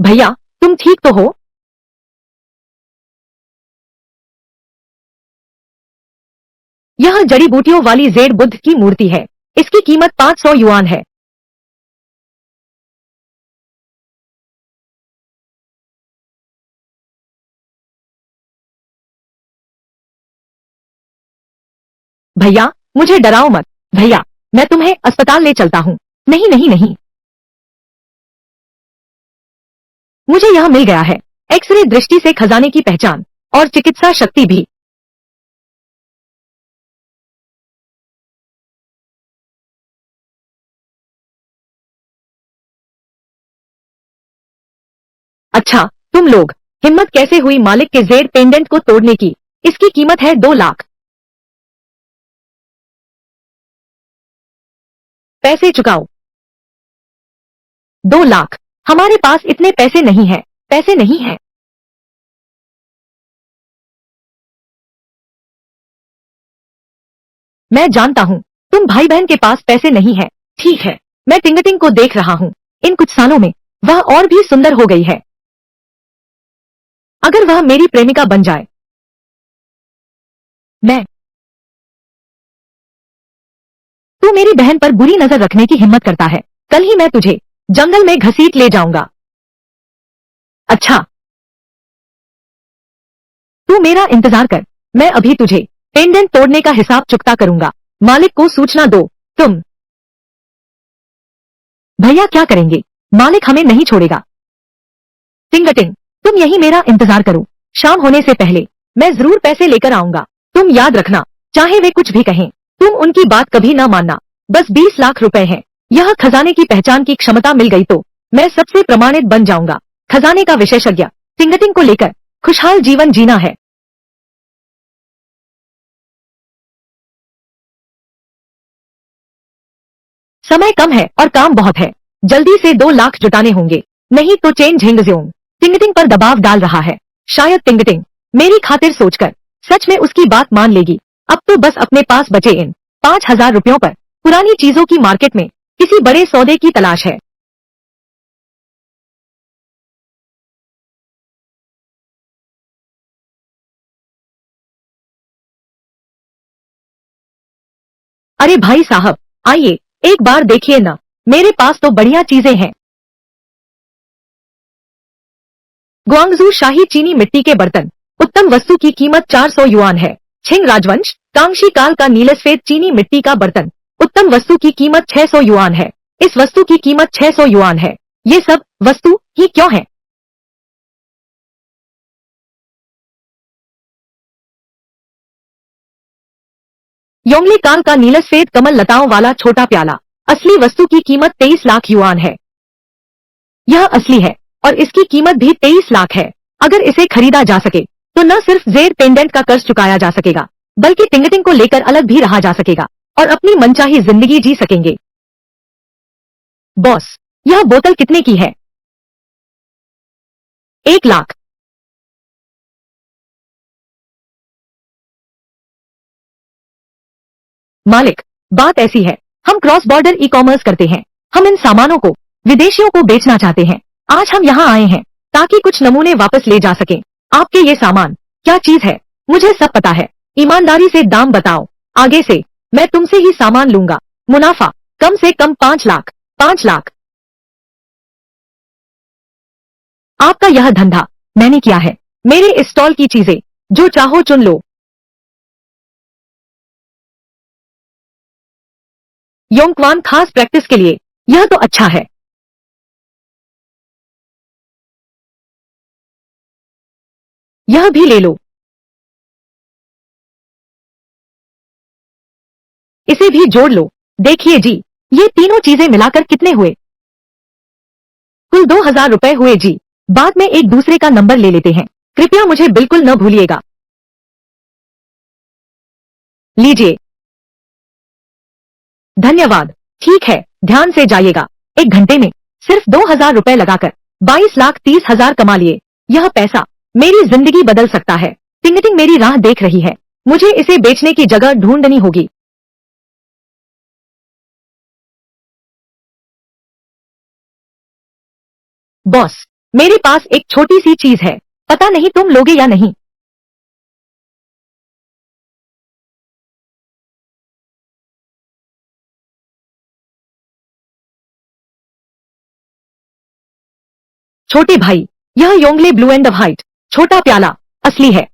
भैया, तुम ठीक तो हो? यह जड़ी बूटियों वाली जेड बुद्ध की मूर्ति है। इसकी कीमत 500 युआन है। भैया, मुझे डराओ मत। भैया, मैं तुम्हें अस्पताल ले चलता हूँ। नहीं नहीं नहीं, मुझे यह मिल गया है। एक्सरे दृष्टि से खजाने की पहचान और चिकित्सा शक्ति भी। अच्छा, तुम लोग हिम्मत कैसे हुई मालिक के जेड पेंडेंट को तोड़ने की? इसकी कीमत है 2 लाख। पैसे चुकाओ। 2 लाख। हमारे पास इतने पैसे नहीं है। पैसे नहीं है। मैं जानता हूँ तुम भाई बहन के पास पैसे नहीं है। ठीक है, मैं टिंगटिंग को देख रहा हूँ। इन कुछ सालों में वह और भी सुंदर हो गई है। अगर वह मेरी प्रेमिका बन जाए। मैं तू मेरी बहन पर बुरी नजर रखने की हिम्मत करता है। कल ही मैं तुझे जंगल में घसीट ले जाऊंगा। अच्छा, तू मेरा इंतजार कर। मैं अभी तुझे पेंडेंट तोड़ने का हिसाब चुकता करूंगा। मालिक को सूचना दो। तुम भैया क्या करेंगे? मालिक हमें नहीं छोड़ेगा। टिंगटिंग, तुम यही मेरा इंतजार करो। शाम होने से पहले मैं जरूर पैसे लेकर आऊंगा। तुम याद रखना, चाहे वे कुछ भी कहें, तुम उनकी बात कभी ना मानना। बस 20 लाख रुपए हैं। यह खजाने की पहचान की क्षमता मिल गई तो मैं सबसे प्रमाणित बन जाऊंगा। खजाने का विशेषज्ञ। टिंगटिंग को लेकर खुशहाल जीवन जीना है। समय कम है और काम बहुत है। जल्दी से 2 लाख जुटाने होंगे, नहीं तो चेन झेंगज्योंग टिंगटिंग पर दबाव डाल रहा है। शायद टिंगटिंग मेरी खातिर सोचकर सच में उसकी बात मान लेगी। अब तो बस अपने पास बचे इन 5,000 रुपयों पर पुरानी चीजों की मार्केट में किसी बड़े सौदे की तलाश है। अरे भाई साहब, आइए एक बार देखिए ना, मेरे पास तो बढ़िया चीजें हैं। ग्वांगजू शाही चीनी मिट्टी के बर्तन। उत्तम वस्तु की कीमत 400 युआन है। छिंग राजवंश कांशी काल का नीलसफेद चीनी मिट्टी का बर्तन। उत्तम वस्तु की कीमत 600 युआन है। इस वस्तु की कीमत 600 युआन है। ये सब वस्तु ही क्यों है? योंगली काल का नीलसफेद कमल लताओं वाला छोटा प्याला। असली वस्तु की कीमत 23 लाख युआन है। यह असली है और इसकी कीमत भी 23 लाख है। अगर इसे खरीदा जा सके तो न सिर्फ जेड पेंडेंट का कर्ज चुकाया जा सकेगा, बल्कि टिंगटिंग को लेकर अलग भी रहा जा सकेगा और अपनी मनचाही जिंदगी जी सकेंगे। बॉस, यह बोतल कितने की है? 1 लाख। मालिक, बात ऐसी है, हम क्रॉस बॉर्डर ई कॉमर्स करते हैं। हम इन सामानों को विदेशियों को बेचना चाहते हैं। आज हम यहाँ आए हैं ताकि कुछ नमूने वापस ले जा सकें। आपके ये सामान क्या चीज है? मुझे सब पता है। ईमानदारी से दाम बताओ। आगे से मैं तुमसे ही सामान लूंगा। मुनाफा कम से कम 5 लाख। 5 लाख। आपका यह धंधा मैंने किया है। मेरे इस स्टॉल की चीजें जो चाहो चुन लो। योंगक्वान खास प्रैक्टिस के लिए यह तो अच्छा है। यह भी ले लो। इसे भी जोड़ लो। देखिए जी, ये तीनों चीजें मिलाकर कितने हुए? कुल 2,000 रुपए हुए जी। बाद में एक दूसरे का नंबर ले लेते हैं। कृपया मुझे बिल्कुल न भूलिएगा। लीजिए। धन्यवाद। ठीक है, ध्यान से जाइएगा। 1 घंटे में सिर्फ 2,000 रुपए लगाकर 22,30,000 कमा लिए। यह पैसा मेरी जिंदगी बदल सकता है। टिंगटिंग मेरी राह देख रही है। मुझे इसे बेचने की जगह ढूंढनी होगी। बॉस, मेरे पास एक छोटी सी चीज है, पता नहीं तुम लोगे या नहीं। छोटे भाई, यह योंगले ब्लू एंड व्हाइट छोटा प्याला असली है।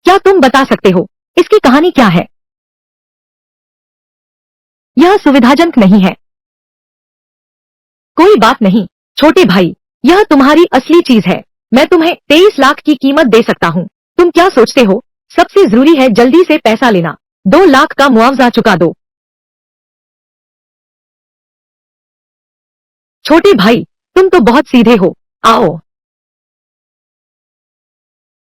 क्या तुम बता सकते हो इसकी कहानी क्या है? यह सुविधाजनक नहीं है। कोई बात नहीं छोटे भाई, यह तुम्हारी असली चीज है। मैं तुम्हें 23 लाख की कीमत दे सकता हूँ। तुम क्या सोचते हो? सबसे जरूरी है जल्दी से पैसा लेना। 2 लाख का मुआवजा चुका दो। छोटे भाई, तुम तो बहुत सीधे हो। आओ।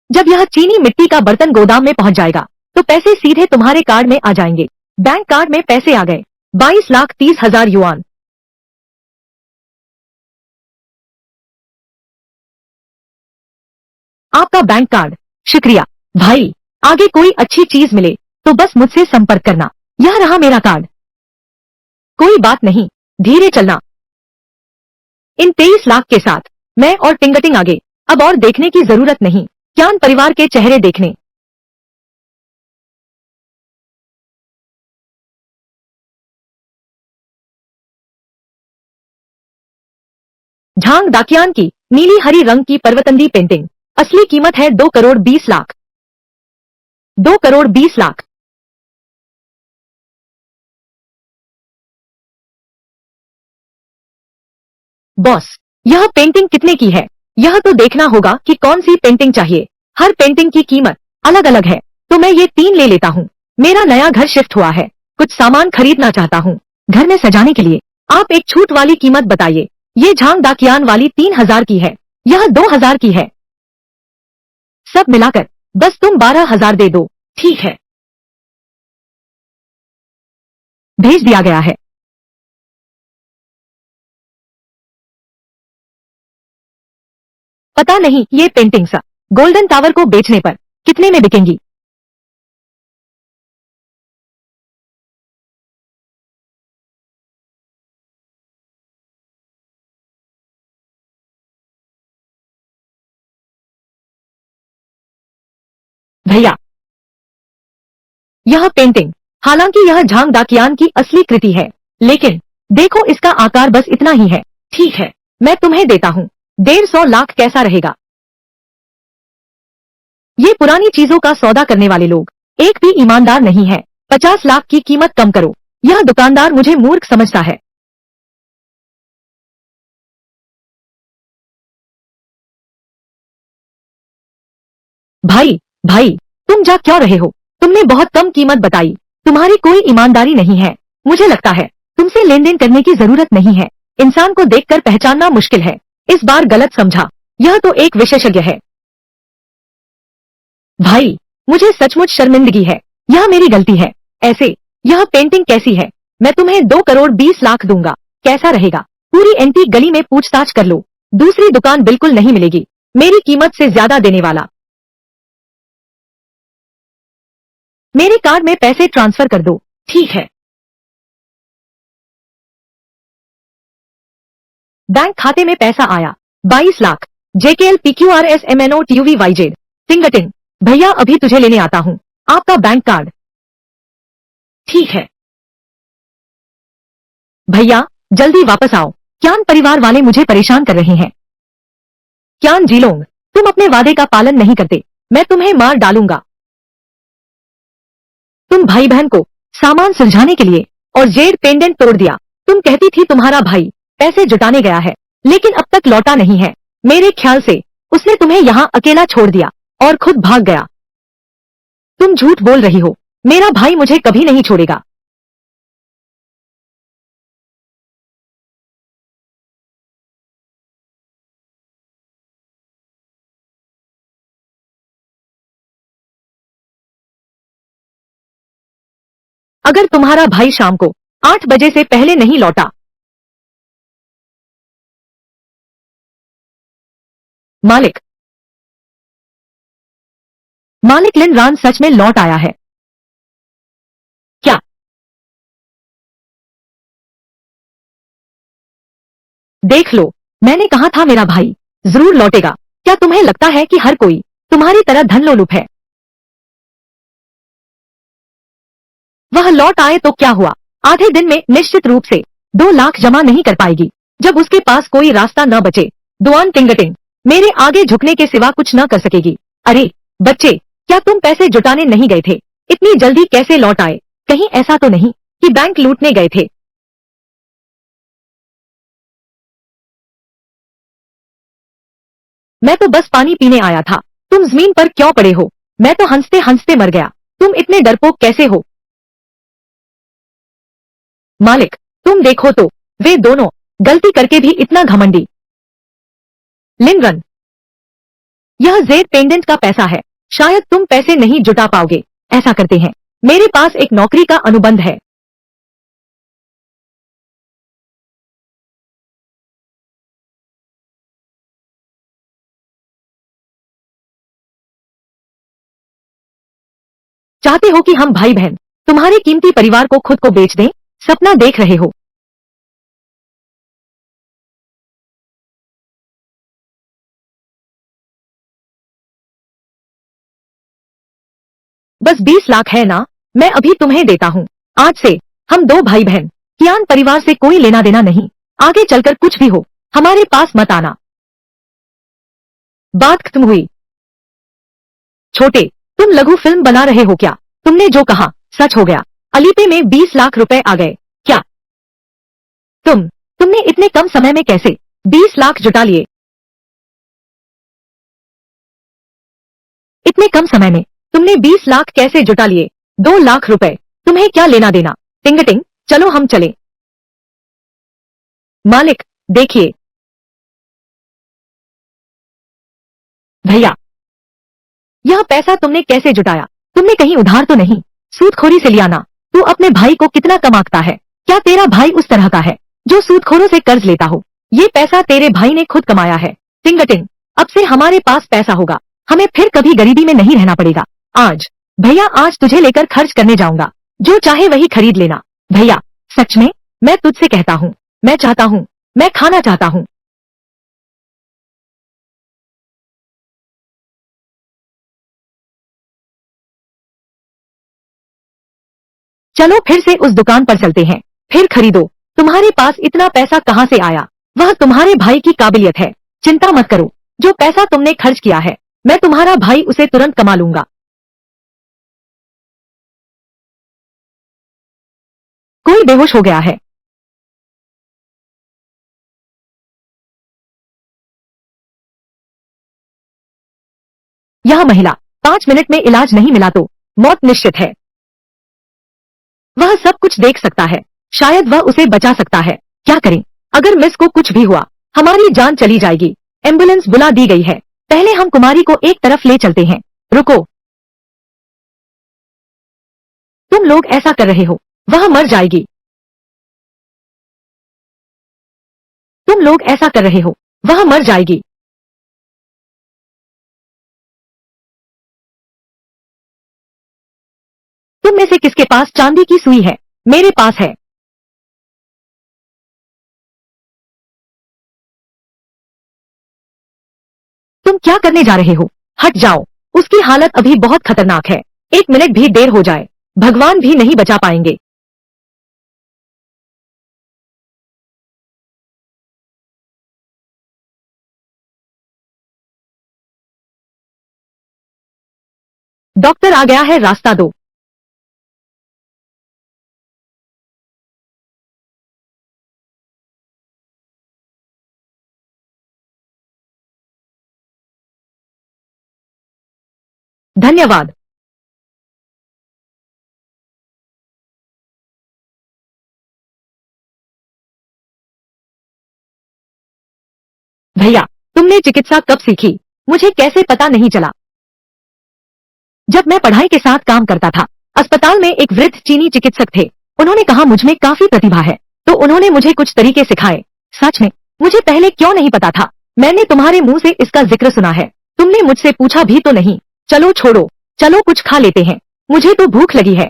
जब यह चीनी मिट्टी का बर्तन गोदाम में पहुंच जाएगा तो पैसे सीधे तुम्हारे कार्ड में आ जाएंगे। बैंक कार्ड में पैसे आ गए। 22,30,000 युआन। आपका बैंक कार्ड। शुक्रिया भाई। आगे कोई अच्छी चीज मिले तो बस मुझसे संपर्क करना। यह रहा मेरा कार्ड। कोई बात नहीं, धीरे चलना। इन 23 लाख के साथ मैं और टिंगटिंग आगे। अब और देखने की जरूरत नहीं। क्यान परिवार के चेहरे देखने। झांग दाकियान की नीली हरी रंग की पर्वतंदी पेंटिंग। असली कीमत है 2 करोड़ 20 लाख। 2 करोड़ 20 लाख। बॉस, यह पेंटिंग कितने की है? यह तो देखना होगा कि कौन सी पेंटिंग चाहिए। हर पेंटिंग की कीमत अलग अलग है, तो मैं ये 3 ले लेता हूँ। मेरा नया घर शिफ्ट हुआ है, कुछ सामान खरीदना चाहता हूँ घर में सजाने के लिए। आप एक छूट वाली कीमत बताइए। ये झांग दाकियान वाली 3,000 की है, यह 2,000 की है। सब मिलाकर बस तुम 12,000 दे दो। ठीक है, भेज दिया गया है। पता नहीं ये पेंटिंग्स गोल्डन टावर को बेचने पर कितने में बिकेंगी। भैया, यह पेंटिंग, हालांकि यह झांग दाकियान की असली कृति है, लेकिन देखो इसका आकार बस इतना ही है। ठीक है, मैं तुम्हें देता हूँ। 150 लाख कैसा रहेगा? ये पुरानी चीजों का सौदा करने वाले लोग एक भी ईमानदार नहीं है। 50 लाख की कीमत कम करो। यह दुकानदार मुझे मूर्ख समझता है। भाई, भाई, तुम जा क्यों रहे हो? तुमने बहुत कम कीमत बताई। तुम्हारी कोई ईमानदारी नहीं है। मुझे लगता है तुमसे लेन देन करने की जरूरत नहीं है। इंसान को देखकर पहचानना मुश्किल है। इस बार गलत समझा। यह तो एक विशेषज्ञ है। भाई, मुझे सचमुच शर्मिंदगी है। यह मेरी गलती है। ऐसे, यह पेंटिंग कैसी है? मैं तुम्हें 2 करोड़ 20 लाख दूंगा। कैसा रहेगा? पूरी एंटीक गली में पूछताछ कर लो। दूसरी दुकान बिल्कुल नहीं मिलेगी मेरी कीमत से ज्यादा देने वाला। मेरे कार्ड में पैसे ट्रांसफर कर दो। ठीक है। बैंक खाते में पैसा आया। 22 lakh. JKL PQRS MNO TUV YZ। टिंगटिंग। भैया अभी तुझे लेने आता हूँ। आपका बैंक कार्ड। ठीक है भैया, जल्दी वापस आओ। क्यान परिवार वाले मुझे परेशान कर रहे हैं। क्यान जीलोंग, तुम अपने वादे का पालन नहीं करते, मैं तुम्हें मार डालूंगा। तुम भाई बहन को सामान सुलझाने के लिए और जेड पेंडेंट तोड़ दिया। तुम कहती थी तुम्हारा भाई पैसे जुटाने गया है, लेकिन अब तक लौटा नहीं है। मेरे ख्याल से उसने तुम्हें यहाँ अकेला छोड़ दिया और खुद भाग गया। तुम झूठ बोल रही हो। मेरा भाई मुझे कभी नहीं छोड़ेगा। अगर तुम्हारा भाई शाम को 8 बजे से पहले नहीं लौटा। मालिक, मालिक लिन रान सच में लौट आया है। क्या? देख लो, मैंने कहा था मेरा भाई जरूर लौटेगा। क्या तुम्हें लगता है कि हर कोई तुम्हारी तरह धन लोलुप है? वह लौट आए तो क्या हुआ? आधे दिन में निश्चित रूप से 2 लाख जमा नहीं कर पाएगी। जब उसके पास कोई रास्ता न बचे, दुआन टिंगटिंग मेरे आगे झुकने के सिवा कुछ न कर सकेगी। अरे बच्चे, क्या तुम पैसे जुटाने नहीं गए थे? इतनी जल्दी कैसे लौट आए? कहीं ऐसा तो नहीं कि बैंक लूटने गए थे? मैं तो बस पानी पीने आया था। तुम जमीन पर क्यों पड़े हो? मैं तो हंसते हंसते मर गया। तुम इतने डरपोक कैसे हो? मालिक, तुम देखो तो, वे दोनों गलती करके भी इतना घमंडी। लिनरन, यह जेड पेंडेंट का पैसा है। शायद तुम पैसे नहीं जुटा पाओगे। ऐसा करते हैं, मेरे पास एक नौकरी का अनुबंध है। चाहते हो कि हम भाई बहन तुम्हारे कीमती परिवार को खुद को बेच दें? सपना देख रहे हो? बस 20 लाख है ना? मैं अभी तुम्हें देता हूँ। आज से हम 2 भाई बहन, कियान परिवार से कोई लेना देना नहीं। आगे चलकर कुछ भी हो, हमारे पास मत आना। बात खत्म हुई। छोटे, तुम लघु फिल्म बना रहे हो क्या? तुमने जो कहा सच हो गया। अलीपे में 20 लाख रुपए आ गए क्या? तुमने इतने कम समय में कैसे 20 लाख जुटा लिए? इतने कम समय में तुमने 20 लाख कैसे जुटा लिए? 2 लाख रुपए, तुम्हें क्या लेना देना? टिंगटिंग, चलो हम चले। मालिक, देखिए। भैया, यह पैसा तुमने कैसे जुटाया? तुमने कहीं उधार तो नहीं सूदखोरी से लिया ना? तू अपने भाई को कितना कम आंकता है? क्या तेरा भाई उस तरह का है जो सूदखोरों से कर्ज लेता हो? ये पैसा तेरे भाई ने खुद कमाया है। टिंगटिंग, अब से हमारे पास पैसा होगा। हमें फिर कभी गरीबी में नहीं रहना पड़ेगा। आज भैया, आज तुझे लेकर खर्च करने जाऊंगा। जो चाहे वही खरीद लेना। भैया, सच में मैं तुझसे कहता हूँ, मैं चाहता हूँ, मैं खाना चाहता हूँ। चलो फिर से उस दुकान पर चलते हैं, फिर खरीदो। तुम्हारे पास इतना पैसा कहाँ से आया? वह तुम्हारे भाई की काबिलियत है। चिंता मत करो, जो पैसा तुमने खर्च किया है, मैं तुम्हारा भाई उसे तुरंत कमा लूंगा। कोई बेहोश हो गया है। यह महिला 5 मिनट में इलाज नहीं मिला तो मौत निश्चित है। वह सब कुछ देख सकता है। शायद वह उसे बचा सकता है। क्या करें? अगर मिस को कुछ भी हुआ, हमारी जान चली जाएगी। एम्बुलेंस बुला दी गई है। पहले हम कुमारी को एक तरफ ले चलते हैं। रुको, तुम लोग ऐसा कर रहे हो, वह मर जाएगी। तुम लोग ऐसा कर रहे हो, वह मर जाएगी। तुम में से किसके पास चांदी की सुई है? मेरे पास है। तुम क्या करने जा रहे हो? हट जाओ। उसकी हालत अभी बहुत खतरनाक है। 1 मिनट भी देर हो जाए, भगवान भी नहीं बचा पाएंगे। डॉक्टर आ गया है, रास्ता दो। धन्यवाद। भैया, तुमने चिकित्सा कब सीखी? मुझे कैसे पता नहीं चला? जब मैं पढ़ाई के साथ काम करता था, अस्पताल में एक वृद्ध चीनी चिकित्सक थे। उन्होंने कहा मुझ में काफी प्रतिभा है, तो उन्होंने मुझे कुछ तरीके सिखाए। सच में, मुझे पहले क्यों नहीं पता था? मैंने तुम्हारे मुंह से इसका जिक्र सुना है, तुमने मुझसे पूछा भी तो नहीं। चलो छोड़ो, चलो कुछ खा लेते हैं। मुझे तो भूख लगी है।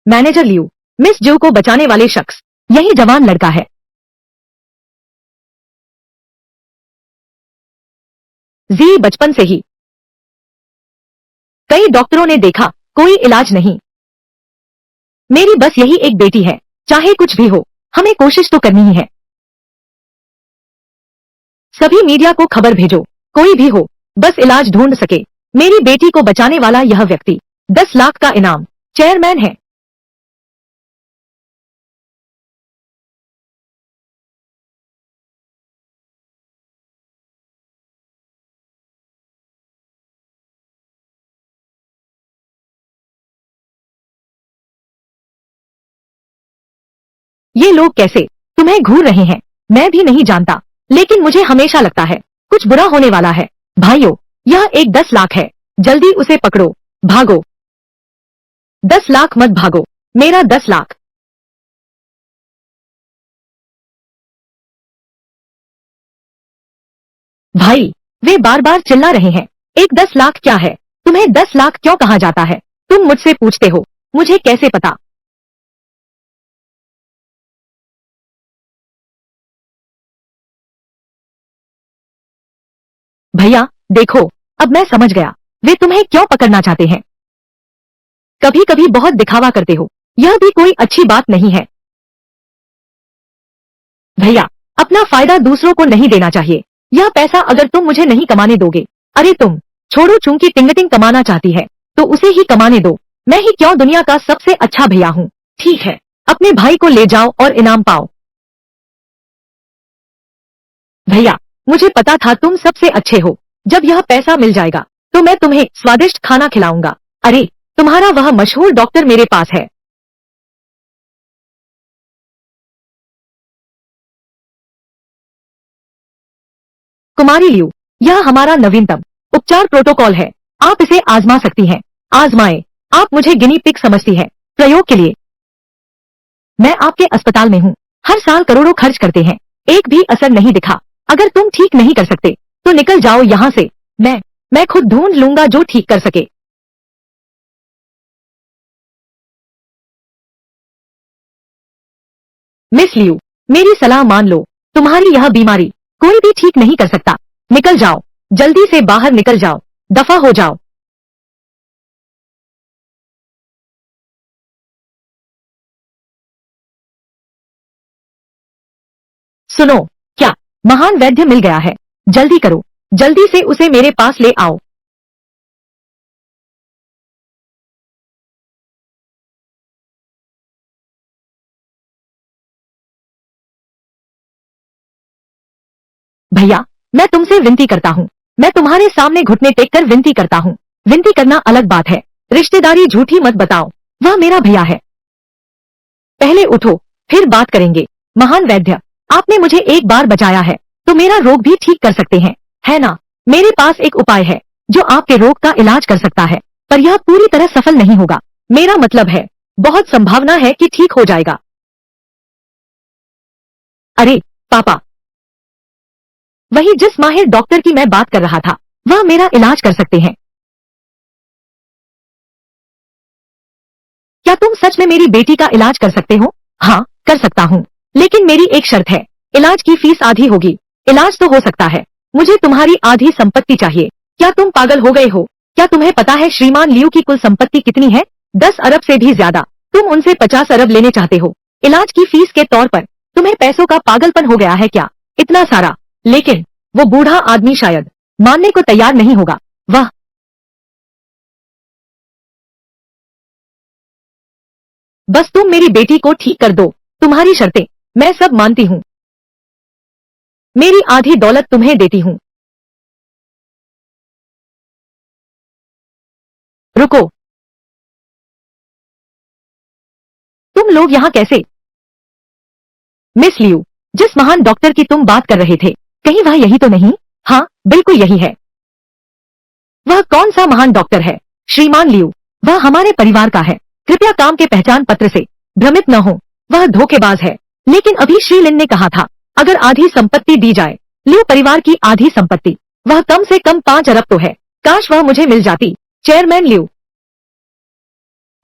मैनेजर लियू, मिस जो को बचाने वाले शख्स यही जवान लड़का है। जी बचपन से ही कई डॉक्टरों ने देखा, कोई इलाज नहीं। मेरी बस यही एक बेटी है, चाहे कुछ भी हो हमें कोशिश तो करनी ही है। सभी मीडिया को खबर भेजो, कोई भी हो बस इलाज ढूंढ सके मेरी बेटी को बचाने वाला यह व्यक्ति 10 लाख का इनाम चेयरमैन है। ये लोग कैसे तुम्हें घूर रहे हैं मैं भी नहीं जानता, लेकिन मुझे हमेशा लगता है कुछ बुरा होने वाला है। भाइयों, यह एक 10 लाख है, जल्दी उसे पकड़ो, भागो। 10 लाख मत भागो, मेरा 10 लाख। भाई, वे बार बार चिल्ला रहे हैं, एक 10 लाख क्या है, तुम्हें 10 लाख क्यों कहा जाता है? तुम मुझसे पूछते हो, मुझे कैसे पता? भैया देखो, अब मैं समझ गया वे तुम्हें क्यों पकड़ना चाहते हैं। कभी कभी बहुत दिखावा करते हो, यह भी कोई अच्छी बात नहीं है। भैया, अपना फायदा दूसरों को नहीं देना चाहिए। यह पैसा अगर तुम मुझे नहीं कमाने दोगे, अरे तुम छोड़ो, चूंकि टिंगटिंग कमाना चाहती है तो उसे ही कमाने दो, मैं ही क्यों दुनिया का सबसे अच्छा भैया हूँ। ठीक है, अपने भाई को ले जाओ और इनाम पाओ। भैया, मुझे पता था तुम सबसे अच्छे हो, जब यह पैसा मिल जाएगा तो मैं तुम्हें स्वादिष्ट खाना खिलाऊंगा। अरे, तुम्हारा वह मशहूर डॉक्टर मेरे पास है। कुमारी लियू, यह हमारा नवीनतम उपचार प्रोटोकॉल है, आप इसे आजमा सकती हैं। आजमाएं। आप मुझे गिनी पिग समझती है प्रयोग के लिए। मैं आपके अस्पताल में हूँ, हर साल करोड़ों खर्च करते हैं, एक भी असर नहीं दिखा। अगर तुम ठीक नहीं कर सकते तो निकल जाओ यहाँ से, मैं खुद ढूंढ लूंगा जो ठीक कर सके। मिस लियू, मेरी सलाह मान लो, तुम्हारी यह बीमारी कोई भी ठीक नहीं कर सकता। निकल जाओ, जल्दी से बाहर निकल जाओ, दफा हो जाओ। सुनो, क्या महान वैद्य मिल गया है? जल्दी करो, जल्दी से उसे मेरे पास ले आओ। भैया, मैं तुमसे विनती करता हूँ, मैं तुम्हारे सामने घुटने टेक कर विनती करता हूँ। विनती करना अलग बात है, रिश्तेदारी झूठी मत बताओ, वह मेरा भैया है। पहले उठो, फिर बात करेंगे। महान वैद्य, आपने मुझे एक बार बचाया है तो मेरा रोग भी ठीक कर सकते हैं, है ना? मेरे पास एक उपाय है जो आपके रोग का इलाज कर सकता है, पर यह पूरी तरह सफल नहीं होगा। मेरा मतलब है, बहुत संभावना है कि ठीक हो जाएगा। अरे पापा, वही जिस माहिर डॉक्टर की मैं बात कर रहा था, वह मेरा इलाज कर सकते हैं। क्या तुम सच में मेरी बेटी का इलाज कर सकते हो? हाँ, कर सकता हूँ, लेकिन मेरी एक शर्त है, इलाज की फीस आधी होगी। इलाज तो हो सकता है, मुझे तुम्हारी आधी संपत्ति चाहिए। क्या तुम पागल हो गए हो? क्या तुम्हें पता है श्रीमान लियू की कुल संपत्ति कितनी है? 10 अरब से भी ज्यादा। तुम उनसे 50 अरब लेने चाहते हो इलाज की फीस के तौर पर? तुम्हें पैसों का पागलपन हो गया है क्या? इतना सारा? लेकिन वो बूढ़ा आदमी शायद मानने को तैयार नहीं होगा। वह बस तुम मेरी बेटी को ठीक कर दो, तुम्हारी शर्तें मैं सब मानती हूँ। मेरी आधी दौलत तुम्हें देती हूँ। रुको, तुम लोग यहाँ कैसे? मिस लियू, जिस महान डॉक्टर की तुम बात कर रहे थे, कहीं वह यही तो नहीं? हाँ, बिल्कुल यही है। वह कौन सा महान डॉक्टर है? श्रीमान लियू, वह हमारे परिवार का है। कृपया काम के पहचान पत्र से भ्रमित न हो, वह धोखेबाज है। लेकिन अभी श्रीलिन ने कहा था, अगर आधी संपत्ति दी जाए, लियू परिवार की आधी संपत्ति, वह कम से कम 5 अरब तो है। काश वह मुझे मिल जाती। चेयरमैन लियू,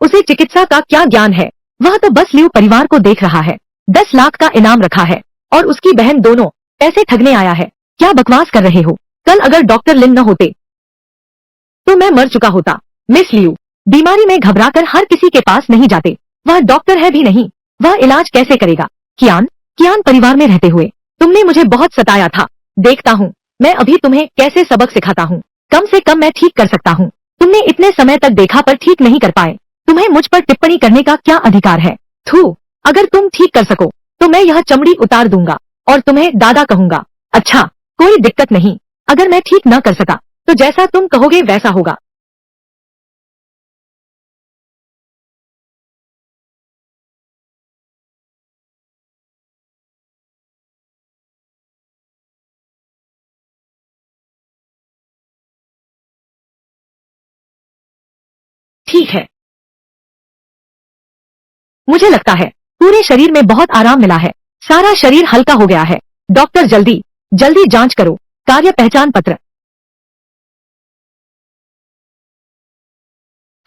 उसे चिकित्सा का क्या ज्ञान है। वह तो बस लियू परिवार को देख रहा है। 10 लाख का इनाम रखा है और उसकी बहन दोनों पैसे ठगने आया है। क्या बकवास कर रहे हो। कल अगर डॉक्टर लिन न होते तो मैं मर चुका होता। मिस लियू बीमारी में घबराकर हर किसी के पास नहीं जाते। वह डॉक्टर है भी नहीं, वह इलाज कैसे करेगा। कियान कियान परिवार में रहते हुए तुमने मुझे बहुत सताया था। देखता हूँ मैं अभी तुम्हें कैसे सबक सिखाता हूँ। कम से कम मैं ठीक कर सकता हूँ। तुमने इतने समय तक देखा पर ठीक नहीं कर पाए। तुम्हें मुझ पर टिप्पणी करने का क्या अधिकार है। थू, अगर तुम ठीक कर सको तो मैं यह चमड़ी उतार दूंगा और तुम्हें दादा कहूंगा। अच्छा, कोई दिक्कत नहीं। अगर मैं ठीक न कर सका तो जैसा तुम कहोगे वैसा होगा। ठीक है, मुझे लगता है पूरे शरीर में बहुत आराम मिला है। सारा शरीर हल्का हो गया है। डॉक्टर जल्दी जल्दी जांच करो। कार्य पहचान पत्र।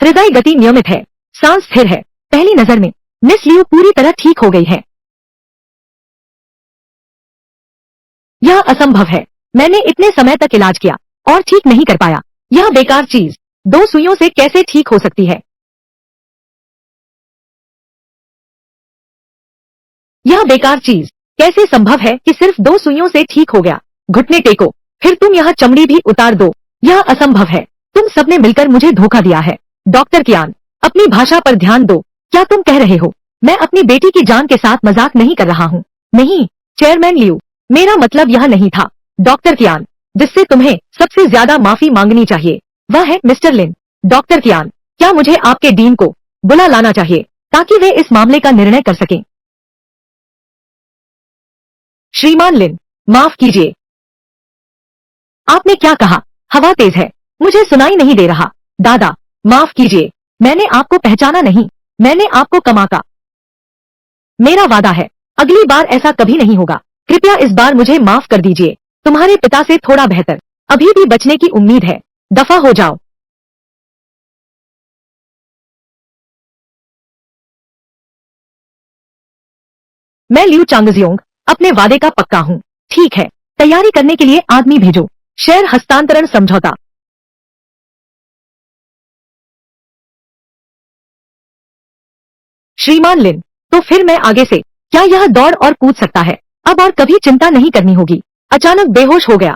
हृदय गति नियमित है, सांस स्थिर है। पहली नजर में मिस लियू पूरी तरह ठीक हो गई है। यह असंभव है। मैंने इतने समय तक इलाज किया और ठीक नहीं कर पाया। यह बेकार चीज 2 सुइयों से कैसे ठीक हो सकती है। यह बेकार चीज कैसे संभव है कि सिर्फ 2 सुइयों से ठीक हो गया। घुटने टेको, फिर तुम यह चमड़ी भी उतार दो। यह असंभव है। तुम सबने मिलकर मुझे धोखा दिया है। डॉक्टर कियान, अपनी भाषा पर ध्यान दो। क्या तुम कह रहे हो। मैं अपनी बेटी की जान के साथ मजाक नहीं कर रहा हूँ। नहीं चेयरमैन लियू, मेरा मतलब यह नहीं था। डॉक्टर कियान, जिससे तुम्हें सबसे ज्यादा माफी मांगनी चाहिए वह है मिस्टर लिन। डॉक्टर कियान, क्या मुझे आपके डीन को बुला लाना चाहिए ताकि वे इस मामले का निर्णय कर सकें। श्रीमान लिन, माफ कीजिए। आपने क्या कहा। हवा तेज है, मुझे सुनाई नहीं दे रहा। दादा, माफ कीजिए, मैंने आपको पहचाना नहीं। मैंने आपको कमा का। मेरा वादा है अगली बार ऐसा कभी नहीं होगा। कृपया इस बार मुझे माफ कर दीजिए। तुम्हारे पिता से थोड़ा बेहतर अभी भी बचने की उम्मीद है। दफा हो जाओ। मैं लियू चांगजियोंग अपने वादे का पक्का हूँ। ठीक है, तैयारी करने के लिए आदमी भेजो। शेयर हस्तांतरण समझौता। श्रीमान लिन, तो फिर मैं आगे से क्या यह दौड़ और कूद सकता है। अब और कभी चिंता नहीं करनी होगी। अचानक बेहोश हो गया।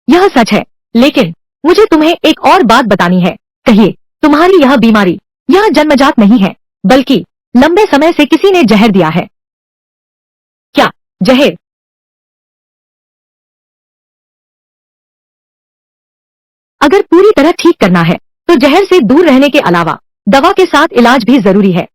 यह सच है, लेकिन मुझे तुम्हें एक और बात बतानी है। कहिए, तुम्हारी यह बीमारी यह जन्मजात नहीं है, बल्कि लंबे समय से किसी ने जहर दिया है। क्या जहर। अगर पूरी तरह ठीक करना है तो जहर से दूर रहने के अलावा दवा के साथ इलाज भी जरूरी है।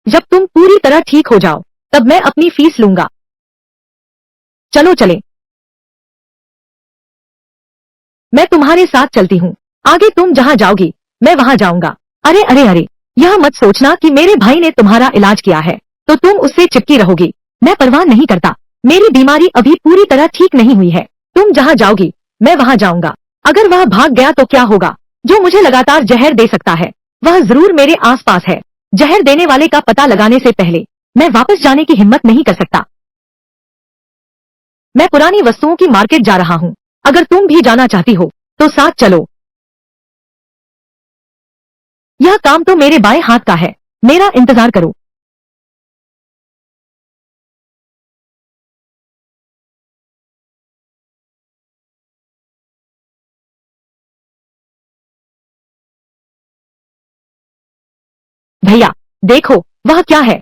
जब तुम पूरी तरह ठीक हो जाओ तब मैं अपनी फीस लूंगा। चलो चले, मैं तुम्हारे साथ चलती हूँ। आगे तुम जहाँ जाओगी मैं वहाँ जाऊंगा। अरे अरे अरे, यह मत सोचना कि मेरे भाई ने तुम्हारा इलाज किया है तो तुम उससे चिपकी रहोगी। मैं परवाह नहीं करता। मेरी बीमारी अभी पूरी तरह ठीक नहीं हुई है। तुम जहाँ जाओगी मैं वहाँ जाऊंगा। अगर वह भाग गया तो क्या होगा। जो मुझे लगातार जहर दे सकता है वह जरूर मेरे आसपास है। जहर देने वाले का पता लगाने से पहले मैं वापस जाने की हिम्मत नहीं कर सकता। मैं पुरानी वस्तुओं की मार्केट जा रहा हूँ। अगर तुम भी जाना चाहती हो तो साथ चलो। यह काम तो मेरे बाएं हाथ का है। मेरा इंतजार करो। भैया, देखो वह क्या है।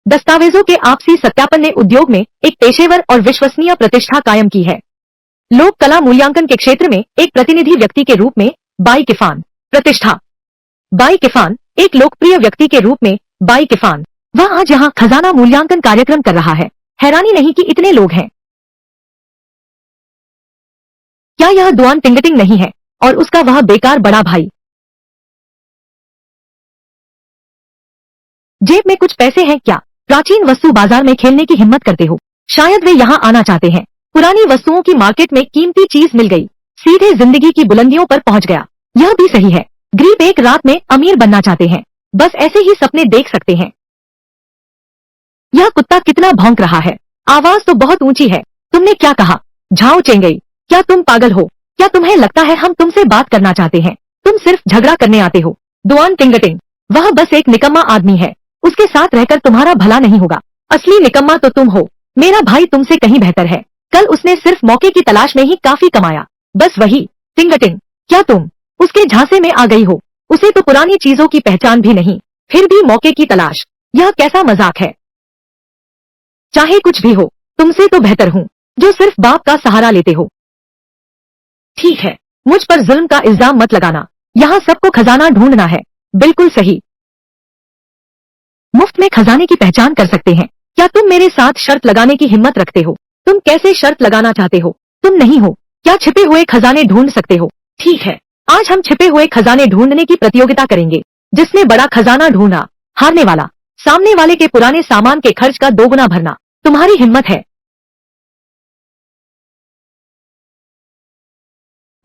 दस्तावेजों के आपसी सत्यापन ने उद्योग में एक पेशेवर और विश्वसनीय प्रतिष्ठा कायम की है। लोक कला मूल्यांकन के क्षेत्र में एक प्रतिनिधि व्यक्ति के रूप में बाई किफान प्रतिष्ठा। बाई किफान एक लोकप्रिय व्यक्ति के रूप में बाई किफान वह आज यहाँ खजाना मूल्यांकन कार्यक्रम कर रहा है। हैरानी नहीं कि इतने लोग हैं। क्या यह दुआन टिंगटिंग नहीं है और उसका वह बेकार बड़ा भाई। जेब में कुछ पैसे हैं क्या। प्राचीन वस्तु बाजार में खेलने की हिम्मत करते हो। शायद वे यहाँ आना चाहते हैं। पुरानी वस्तुओं की मार्केट में कीमती चीज मिल गई, सीधे जिंदगी की बुलंदियों पर पहुंच गया। यह भी सही है। गरीब एक रात में अमीर बनना चाहते हैं, बस ऐसे ही सपने देख सकते हैं। यह कुत्ता कितना भौंक रहा है, आवाज तो बहुत ऊंची है। तुमने क्या कहा? झाओ चेंगई, क्या तुम पागल हो? क्या तुम्हें लगता है हम तुमसे बात करना चाहते हैं? तुम सिर्फ झगड़ा करने आते हो। दुआन टिंगटिंग, वह बस एक निकम्मा आदमी है, उसके साथ रहकर तुम्हारा भला नहीं होगा। असली निकम्मा तो तुम हो। मेरा भाई तुमसे कहीं बेहतर है। कल उसने सिर्फ मौके की तलाश में ही काफी कमाया, बस वही। टिंगटिंग, क्या तुम उसके झांसे में आ गई हो? उसे तो पुरानी चीजों की पहचान भी नहीं, फिर भी मौके की तलाश। यह कैसा मजाक है? चाहे कुछ भी हो, तुमसे तो बेहतर हूँ, जो सिर्फ बाप का सहारा लेते हो। ठीक है, मुझ पर जुल्म का इल्जाम मत लगाना। यहाँ सबको खजाना ढूंढना है। बिल्कुल सही। मुफ्त में खजाने की पहचान कर सकते हैं। क्या तुम मेरे साथ शर्त लगाने की हिम्मत रखते हो? तुम कैसे शर्त लगाना चाहते हो? तुम नहीं हो क्या छिपे हुए खजाने ढूंढ सकते हो? ठीक है, आज हम छिपे हुए खजाने ढूंढने की प्रतियोगिता करेंगे। जिसने बड़ा खजाना ढूंढा, हारने वाला। सामने वाले के पुराने सामान के खर्च का दोगुना भरना। तुम्हारी हिम्मत है।